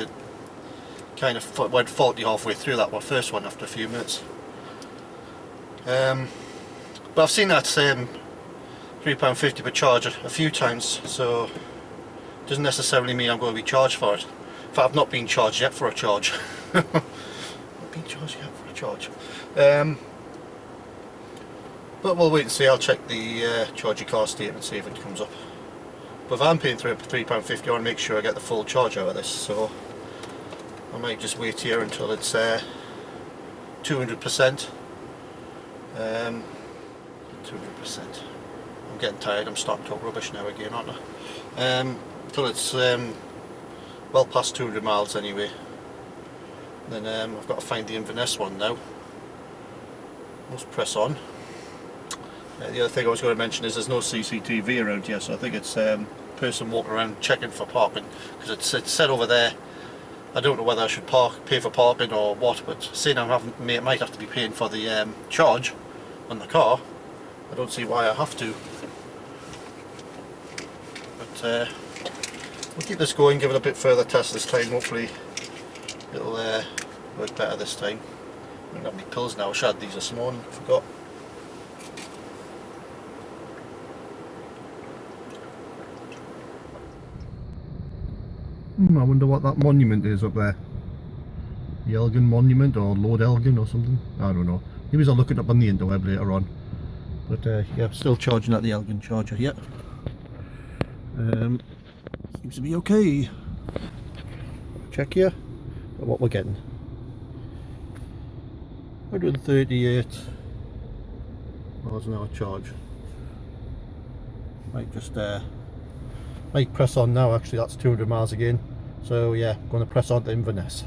kind of went faulty halfway through that one, first one after a few minutes. But I've seen that same £3.50 per charge a few times, so it doesn't necessarily mean I'm going to be charged for it. In fact, I've not been charged yet for a charge. Not been charged yet for a charge. But we'll wait and see. I'll check the charge your car statement and see if it comes up. But if I'm paying £3.50, I want to make sure I get the full charge out of this, so I might just wait here until it's 200%. 200%. I'm getting tired. I'm starting to talk rubbish now again, aren't I? Until it's well past 200 miles anyway. Then I've got to find the Inverness one now. Let's press on. The other thing I was going to mention is there's no CCTV around here, so I think it's person walking around checking for parking, because it's said over there. I don't know whether I should pay for parking or what, but seeing I might have to be paying for the charge on the car, I don't see why I have to. But we'll keep this going, give it a bit further test this time. Hopefully it'll work better this time. I don't have any pills now. I should have these this morning, I forgot. I wonder what that monument is up there. The Elgin monument, or Lord Elgin or something. I don't know. Maybe I'll look it up on the interweb later on. But yeah, still charging at the Elgin charger yet. Seems to be okay. Check here what we're getting. 138 miles an hour charge. Might just might press on now. Actually, that's 200 miles again. So yeah, I'm going to press on to Inverness.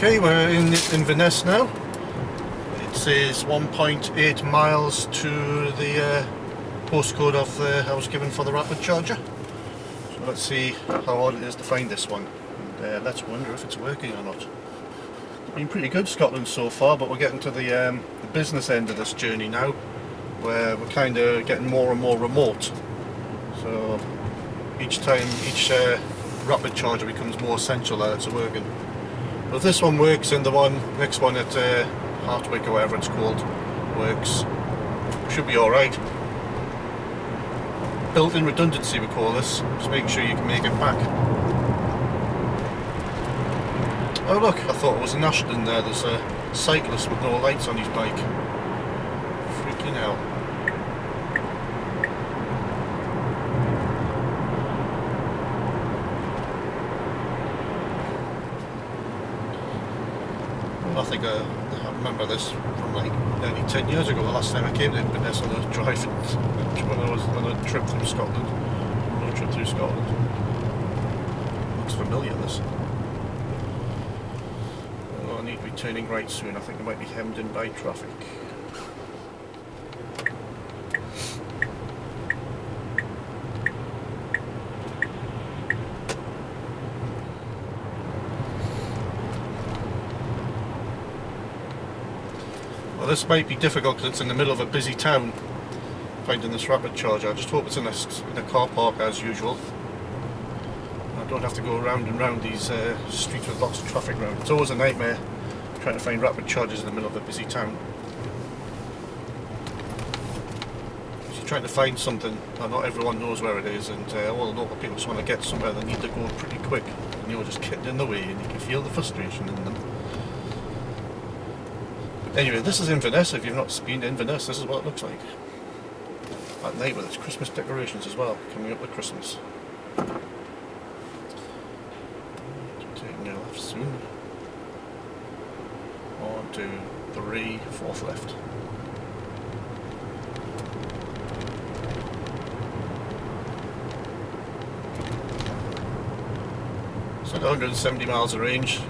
Okay, we're in Inverness now. It says 1.8 miles to the postcode of I was given for the rapid charger. So let's see how hard it is to find this one. And let's wonder if it's working or not. It's been pretty good, Scotland, so far, but we're getting to the business end of this journey now, where we're kind of getting more and more remote. So each time, each rapid charger becomes more essential that it's working. But if this one works and the next one at Hartwick or whatever it's called works, should be alright. Built-in redundancy we call this, just making sure you can make it back. Oh look, I thought it was an Ashton there. There's a cyclist with no lights on his bike. Freaking hell. I think I remember this from like nearly 10 years ago, the last time I came to Inverness on a drive when I was on a trip through Scotland. Road trip through Scotland. Looks familiar, this. Oh, I need to be turning right soon. I think I might be hemmed in by traffic. Well, this might be difficult because it's in the middle of a busy town, finding this rapid charger. I just hope it's in a car park as usual. I don't have to go round and round these streets with lots of traffic around. It's always a nightmare trying to find rapid chargers in the middle of a busy town. So you're trying to find something, and not everyone knows where it is, and all the local people just want to get somewhere. They need to go pretty quick, and you're just getting in the way, and you can feel the frustration in them. Anyway, this is Inverness. If you've not been to Inverness, this is what it looks like at night with its Christmas decorations as well, coming up with Christmas. Taking a left soon. 1, 2, 3, 4th left. It's like 170 miles of range.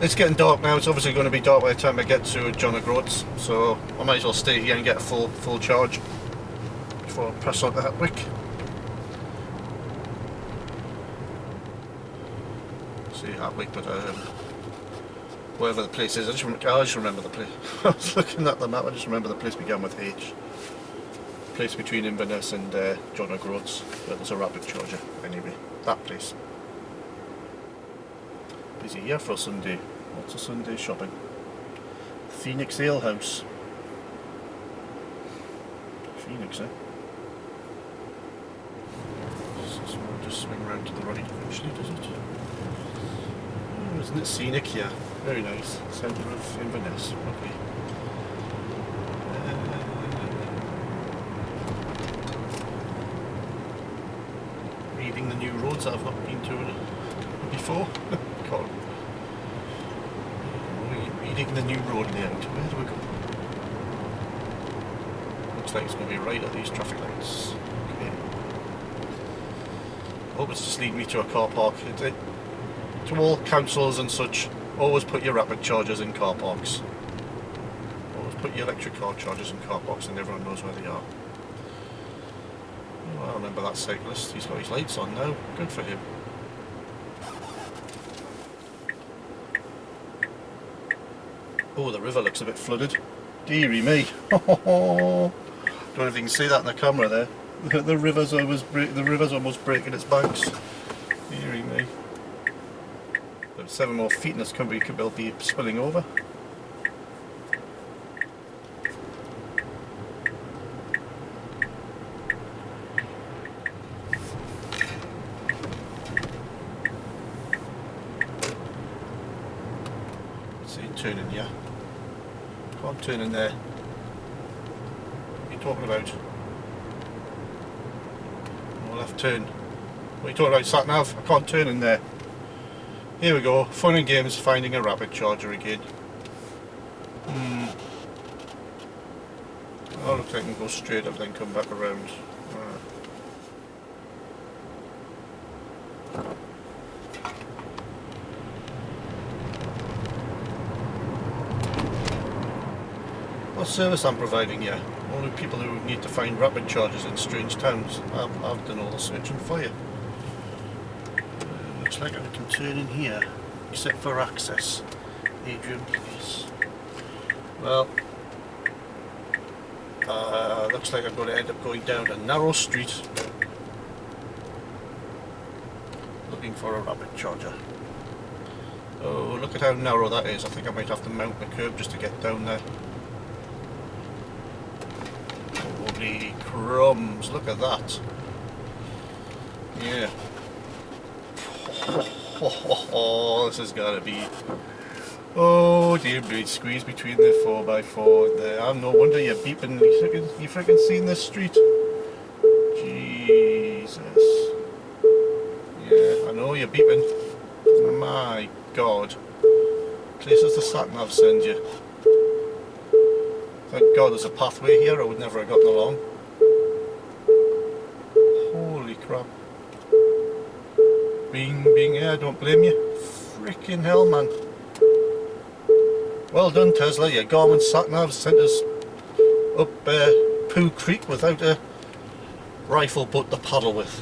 It's getting dark now. It's obviously going to be dark by the time I get to John of Groats, so I might as well stay here and get a full charge before I press on to Hatwick. See Hatwick, but wherever the place is, I just remember the place. I was looking at the map. I just remember the place began with H. Place between Inverness and John of Groats. But there's a rapid charger anyway. That place. Busy here for a Sunday. Lots of Sunday shopping. Phoenix Ale House. Phoenix, eh? So we'll just swing round to the right eventually, does it? Oh, isn't it scenic here? Very nice. Centre of Inverness. Lovely. Reading the new roads that I've not been to before. God. Reading the new road layout. Where do we go? Looks like it's going to be right at these traffic lights. Okay. I hope it's just leading me to a car park. To all councils and such, always put your rapid chargers in car parks. Always put your electric car chargers in car parks and everyone knows where they are. Oh, I remember that cyclist. He's got his lights on now. Good for him. Oh, the river looks a bit flooded. Deary me. Don't know if you can see that in the camera there. The river's almost breaking its banks. Deary me. There's 7 more feet and this could be spilling over. Let's see, turning here. Can't turn in there. What are you talking about? No left turn. What are you talking about, sat nav? I can't turn in there. Here we go. Fun and games finding a rapid charger again. Oh, looks like I can go straight up then come back around. service I'm providing here. Only people who need to find rapid chargers in strange towns. I've done all the searching for you. Looks like I can turn in here, except for access. Adrian Place. Well, looks like I'm going to end up going down a narrow street looking for a rapid charger. Oh, look at how narrow that is. I think I might have to mount the curb just to get down there. Holy crumbs, look at that. Yeah. Oh, this has got to be... Oh dear me, squeeze between the 4x4 and there. Oh, no wonder you're beeping. You freaking seen this street? Jesus. Yeah, I know you're beeping. My God. Places the sat-nav send you. Thank God there's a pathway here, I would never have gotten along. Holy crap. Being here, I don't blame you. Freaking hell, man. Well done, Tesla. Your Garmin sat-nav sent us up Pooh Creek without a rifle butt to paddle with.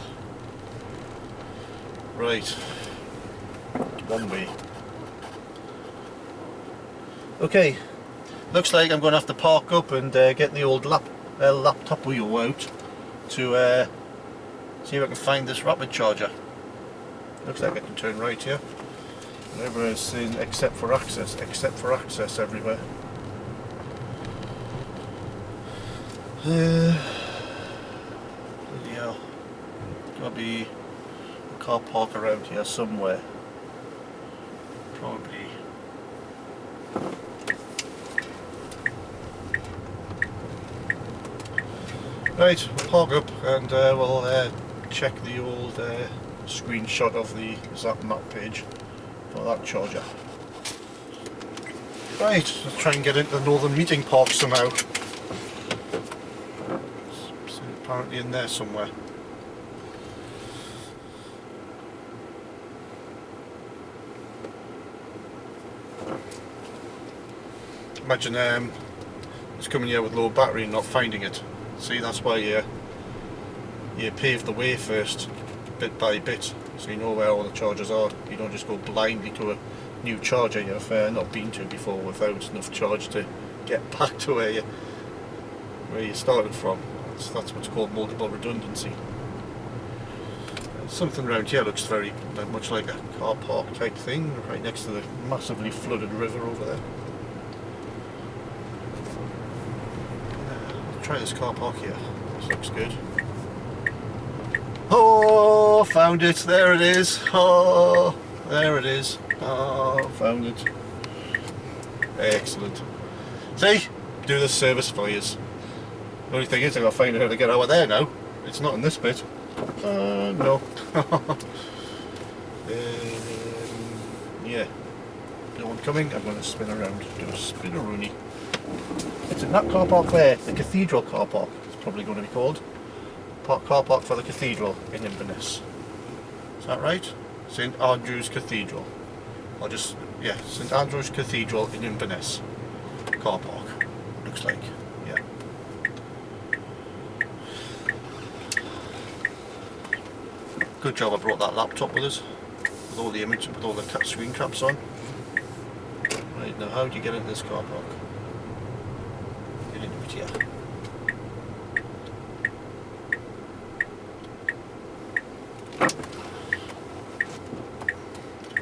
Right. One way. Okay. Looks like I'm going to have to park up and get the old laptop wheel out to see if I can find this rapid charger. Looks like I can turn right here. Whatever is saying except for access everywhere. Bloody hell. Gotta be a car park around here somewhere. Probably. Right, we'll park up and we'll check the old screenshot of the Zap map page for that charger. Right, let's try and get into the Northern Meeting Park somehow. It's apparently in there somewhere. Imagine just coming here with low battery and not finding it. See, that's why you pave the way first, bit by bit, so you know where all the chargers are. You don't just go blindly to a new charger you've not been to before without enough charge to get back to where you started from. That's what's called multiple redundancy. Something around here looks very much like a car park type thing, right next to the massively flooded river over there. Try this car park here. This looks good. Oh, found it. There it is. Oh, there it is. Oh, found it. Excellent. See? Do the service for you. The only thing is I've got to find out how to get out of there now. It's not in this bit. No. Yeah. No one coming. I'm going to spin around. Do a spin-a-rooney. It's in that car park there, the Cathedral car park, it's probably going to be called. Car park for the Cathedral in Inverness. Is that right? St Andrew's Cathedral. Or just, yeah, St Andrew's Cathedral in Inverness. Car park, looks like, yeah. Good job I brought that laptop with us, with all the images, with all the screen caps on. Right, now how do you get into this car park? Into it here.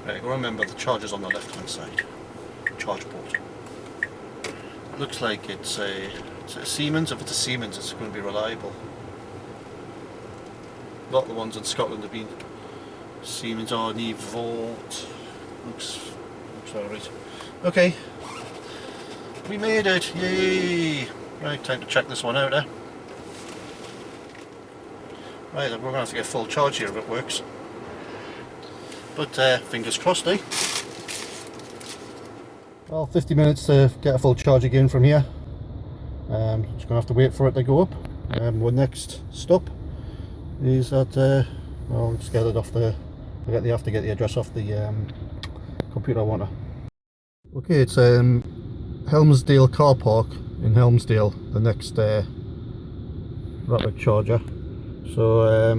Right, remember the charger's on the left hand side. Charge port. Looks like it's a Siemens. If it's a Siemens, it's going to be reliable. A lot of the ones in Scotland have been Siemens RNE Volt. Looks alright. Okay. We made it! Yay! Right, time to check this one out, eh? Right, we're going to have to get full charge here if it works. But fingers crossed, eh? Well, 50 minutes to get a full charge again from here. Just going to have to wait for it to go up. Our next stop is at, well, let's get it off the, I have to get the address off the computer, I want to. Okay, it's Helmsdale car park in Helmsdale, the next rapid charger. So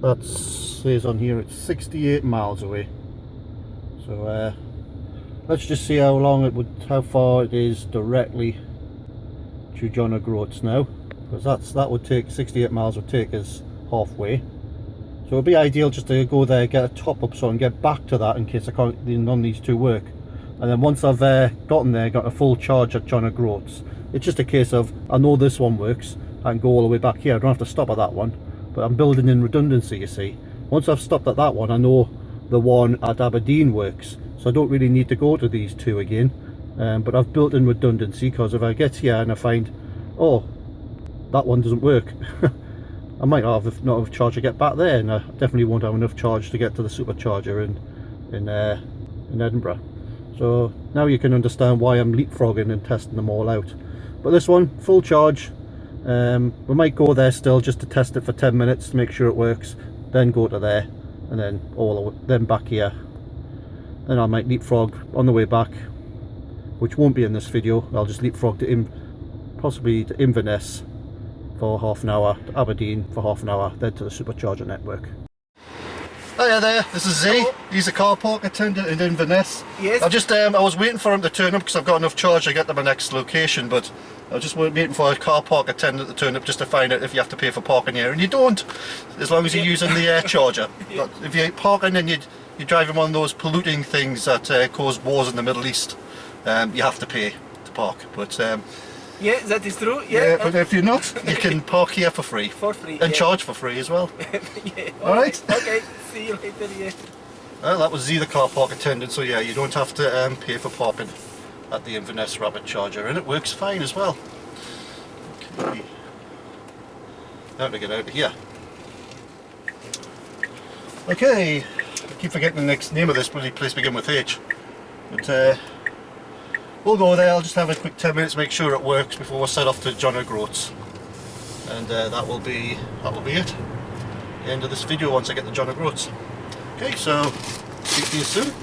that says on here it's 68 miles away. So let's just see how far it is directly to John O'Groats now, because that would take 68 miles would take us halfway. So it'd be ideal just to go there, get a top up so I can get back to that in case none of these two work. And then once I've gotten there, got a full charge at John O'Groats, it's just a case of, I know this one works, I can go all the way back here. I don't have to stop at that one, but I'm building in redundancy, you see. Once I've stopped at that one, I know the one at Aberdeen works, so I don't really need to go to these two again. But I've built in redundancy, because if I get here and I find, oh, that one doesn't work, I might not have enough charge to get back there, and I definitely won't have enough charge to get to the supercharger in Edinburgh. So now you can understand why I'm leapfrogging and testing them all out. But this one, full charge. We might go there still just to test it for 10 minutes to make sure it works, then go to there, and then back here. Then I might leapfrog on the way back, which won't be in this video. I'll just leapfrog to possibly to Inverness for half an hour, to Aberdeen for half an hour, then to the supercharger network. Hiya there, this is Z. Hello. He's a car park attendant in Inverness. Yes. I was waiting for him to turn up because I've got enough charge to get to my next location, but I was just waiting for a car park attendant to turn up just to find out if you have to pay for parking here, and you don't, as long as you're using the air charger. Yeah. But if you're parking and you're driving one of those polluting things that cause wars in the Middle East, you have to pay to park. But yeah, that is true. Yeah, but if you're not, you can park here for free. For free. And charge for free as well. Yeah. Alright? Okay, see you later, yeah. Well, that was Z, the car park attendant, so yeah, you don't have to pay for parking at the Inverness rapid charger, and it works fine as well. Okay. Now to get out of here. Okay, I keep forgetting the next name of this bloody place begin with H. But we'll go there. I'll just have a quick 10 minutes, make sure it works before we set off to John O'Groats, and that will be it. The end of this video once I get to John O'Groats. Okay, so speak to you soon.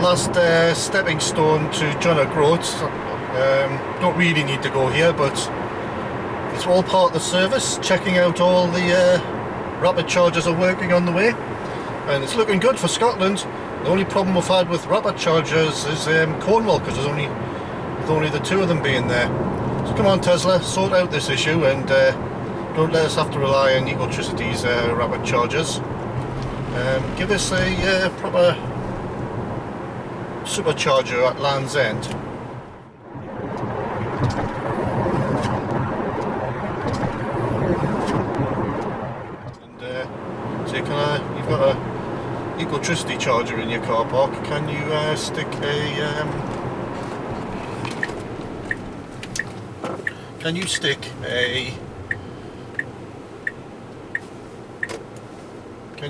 last stepping stone to John Groats. Don't really need to go here, but it's all part of the service, checking out all the rapid chargers are working on the way, and it's looking good for Scotland. The only problem we've had with rapid chargers is Cornwall, because there's only the two of them being there. So come on Tesla, sort out this issue and don't let us have to rely on Ecotricity's rapid chargers. Give us a proper supercharger at Land's End. And so you've got a Ecotricity charger in your car park. Can you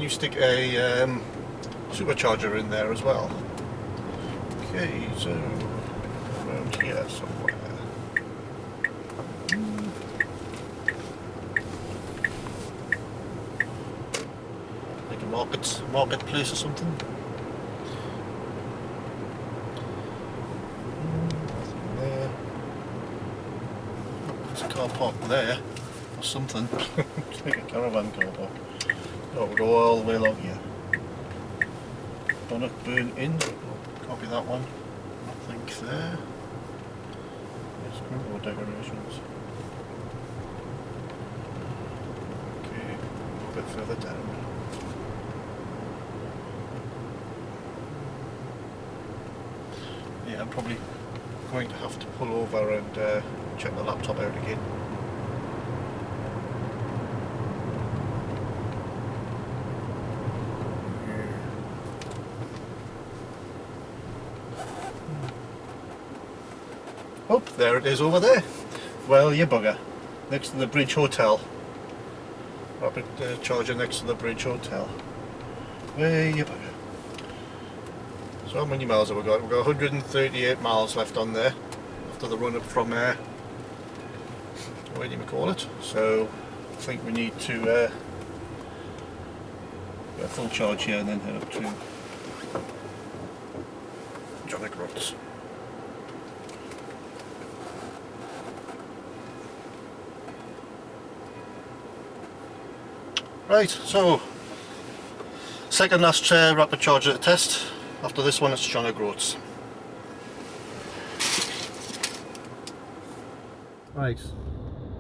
stick a supercharger in there as well? Okay, so around here somewhere. Like a marketplace or something. Nothing there. There's a car park there or something. It's like a caravan car park. Oh, we'll go all the way along here. Bonnet burn in. Copy that one. Nothing there. There's more decorations. Okay, a bit further down. Yeah, I'm probably going to have to pull over and check the laptop out again. Oh, there it is over there. Well, you bugger. Next to the Bridge Hotel. Rapid charger next to the Bridge Hotel. Where you bugger. So how many miles have we got? We've got 138 miles left on there after the run up from where do you call it? So I think we need to get a full charge here and then head up to John Groats. Right, so second last rapid charger test. After this one it's John Groats. Right,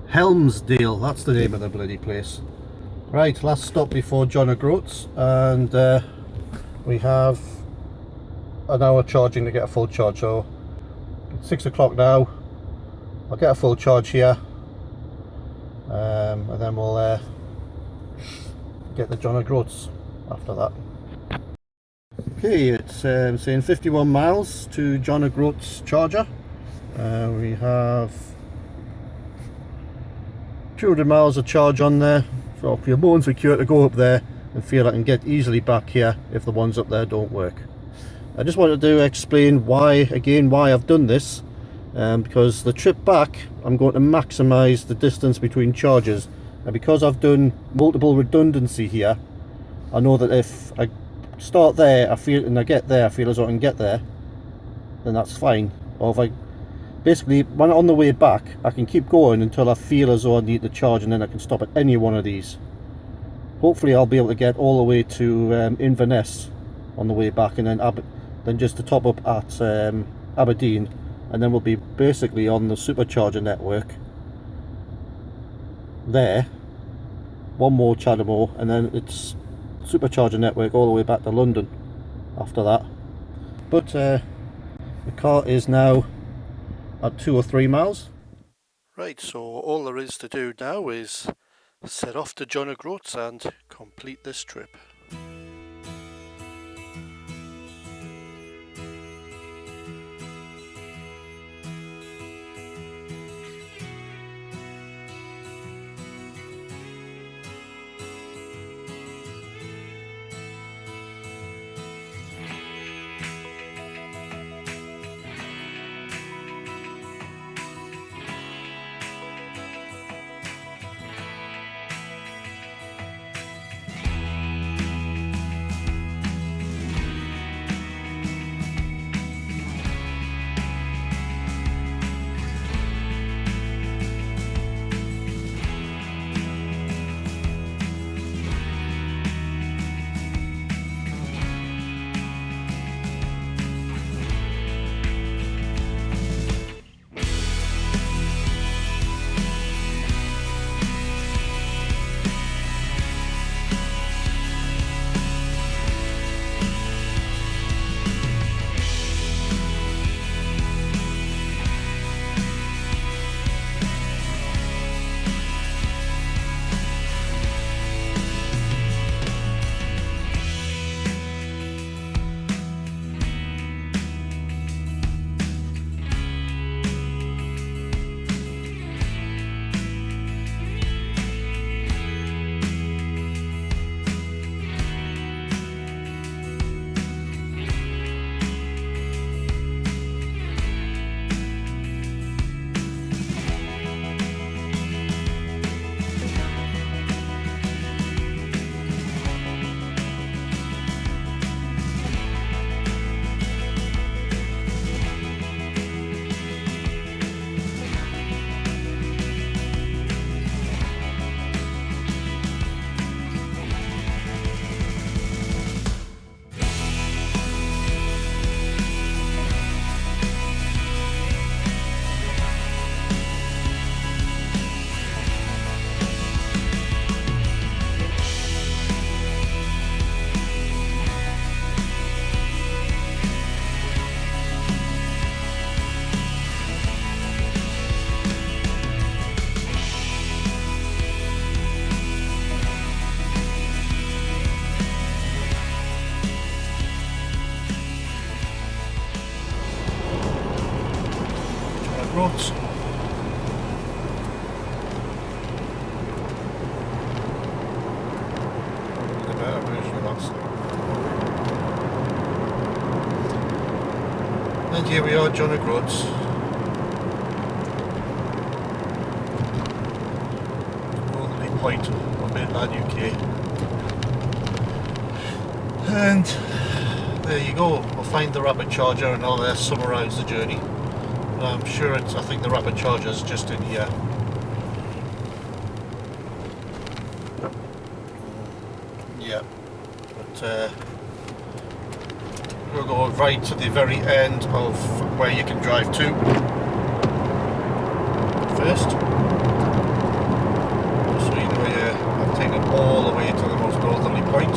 Helmsdale, that's the name of the bloody place. Right, last stop before John Groats, and we have an hour charging to get a full charge. So it's 6 o'clock now. I'll get a full charge here, and then we'll get the John Groats after that. Okay, it's saying 51 miles to John Groats charger. We have 200 miles of charge on there, so if you're more insecure to go up there and feel I can get easily back here if the ones up there don't work. I just wanted to explain why I've done this, because the trip back I'm going to maximise the distance between charges. And because I've done multiple redundancy here, I know that if I start there, I get there, I feel as though I can get there, then that's fine. Or if I basically, when on the way back, I can keep going until I feel as though I need to charge, and then I can stop at any one of these. Hopefully, I'll be able to get all the way to Inverness on the way back, and then just to top up at Aberdeen, and then we'll be basically on the supercharger network there. One more Chadamore, and then it's supercharger network all the way back to London after that. But the car is now at 2 or 3 miles. Right, so all there is to do now is set off to John Groats and complete this trip. Groats. The better version of that song. And here we are, John of Groats. Northerly point of mainland UK. And there you go. We'll find the rapid charger and I'll summarise the journey. I'm sure I think the rapid charger is just in here. Yeah, but we'll go right to the very end of where you can drive to first. So you know, I've taken it all the way to the most northerly point.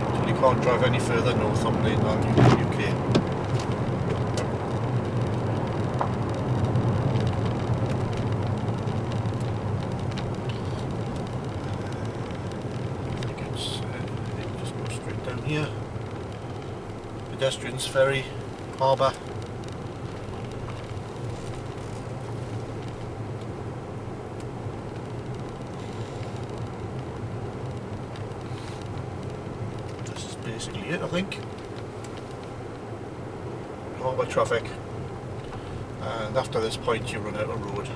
Until you can't drive any further north on mainland UK. Here, pedestrians, ferry, harbour. This is basically it, I think. Harbour traffic, and after this point you run out of road.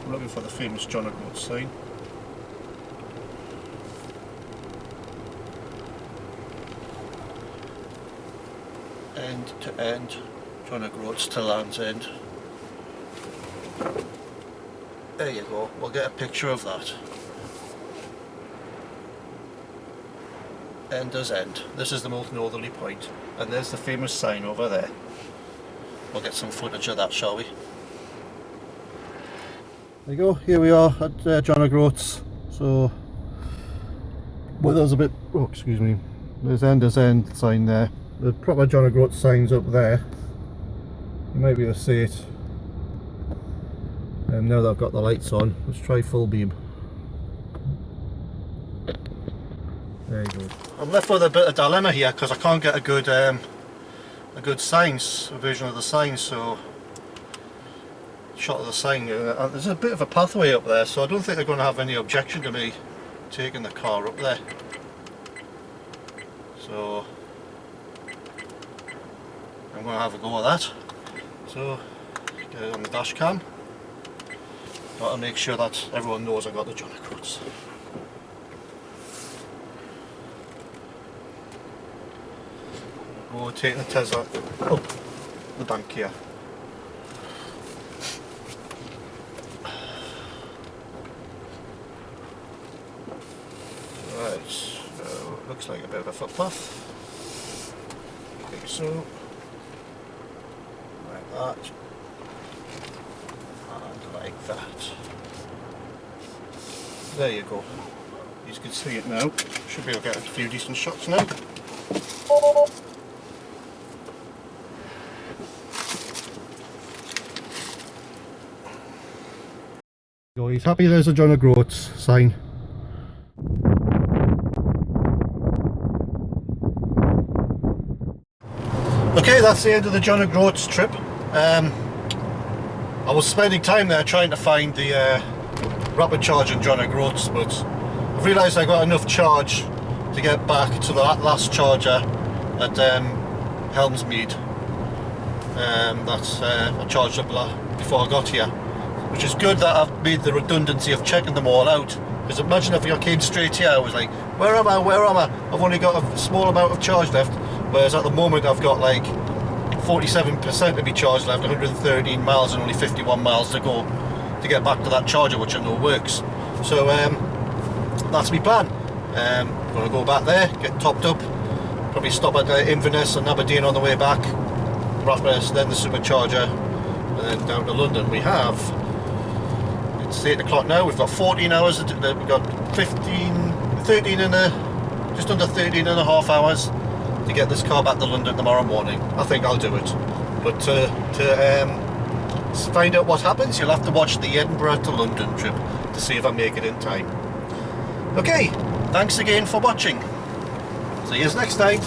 Looking for the famous John of Groats sign. End to end, John of Groats to Land's End. There you go, we'll get a picture of that. End does end. This is the most northerly point, and there's the famous sign over there. We'll get some footage of that, shall we? There you go, here we are at John of Groats. So, well, there's a bit, oh excuse me, there's end sign there. The proper John of Groats sign's up there. You might be able to see it. Now that I've got the lights on, let's try full beam. There you go. I'm left with a bit of dilemma here because I can't get a good signs, a version of the sign, so shot of the sign. There's a bit of a pathway up there, so I don't think they're going to have any objection to me taking the car up there. So I'm going to have a go at that. So get it on the dash cam. Got to make sure that everyone knows I got the John of Groats. We're taking the Tesla up the bank here. Right, so looks like a bit of a footpath. I think so. Like that. And like that. There you go. You can see it now. Should be able to get a few decent shots now. He's happy there's a John of Groats sign. Okay, that's the end of the John of Groats trip. I was spending time there trying to find the rapid charge in John of Groats, but I've realised I got enough charge to get back to the last charger at Helmsdale. That's I charged up before I got here, which is good that I've made the redundancy of checking them all out. Because imagine if I came straight here, I was like, where am I, where am I? I've only got a small amount of charge left, whereas at the moment I've got like 47% of my charge left, 113 miles and only 51 miles to go to get back to that charger, which I know works. So that's my plan. I'm going to go back there, get topped up, probably stop at Inverness and Aberdeen on the way back, Redhead, then the supercharger, and then down to London. We have, it's 8 o'clock now, we've got 14 hours, we've got 13 and just under 13 and a half hours to get this car back to London tomorrow morning. I think I'll do it. But to find out what happens, you'll have to watch the Edinburgh to London trip to see if I make it in time. Okay, thanks again for watching. See you next time.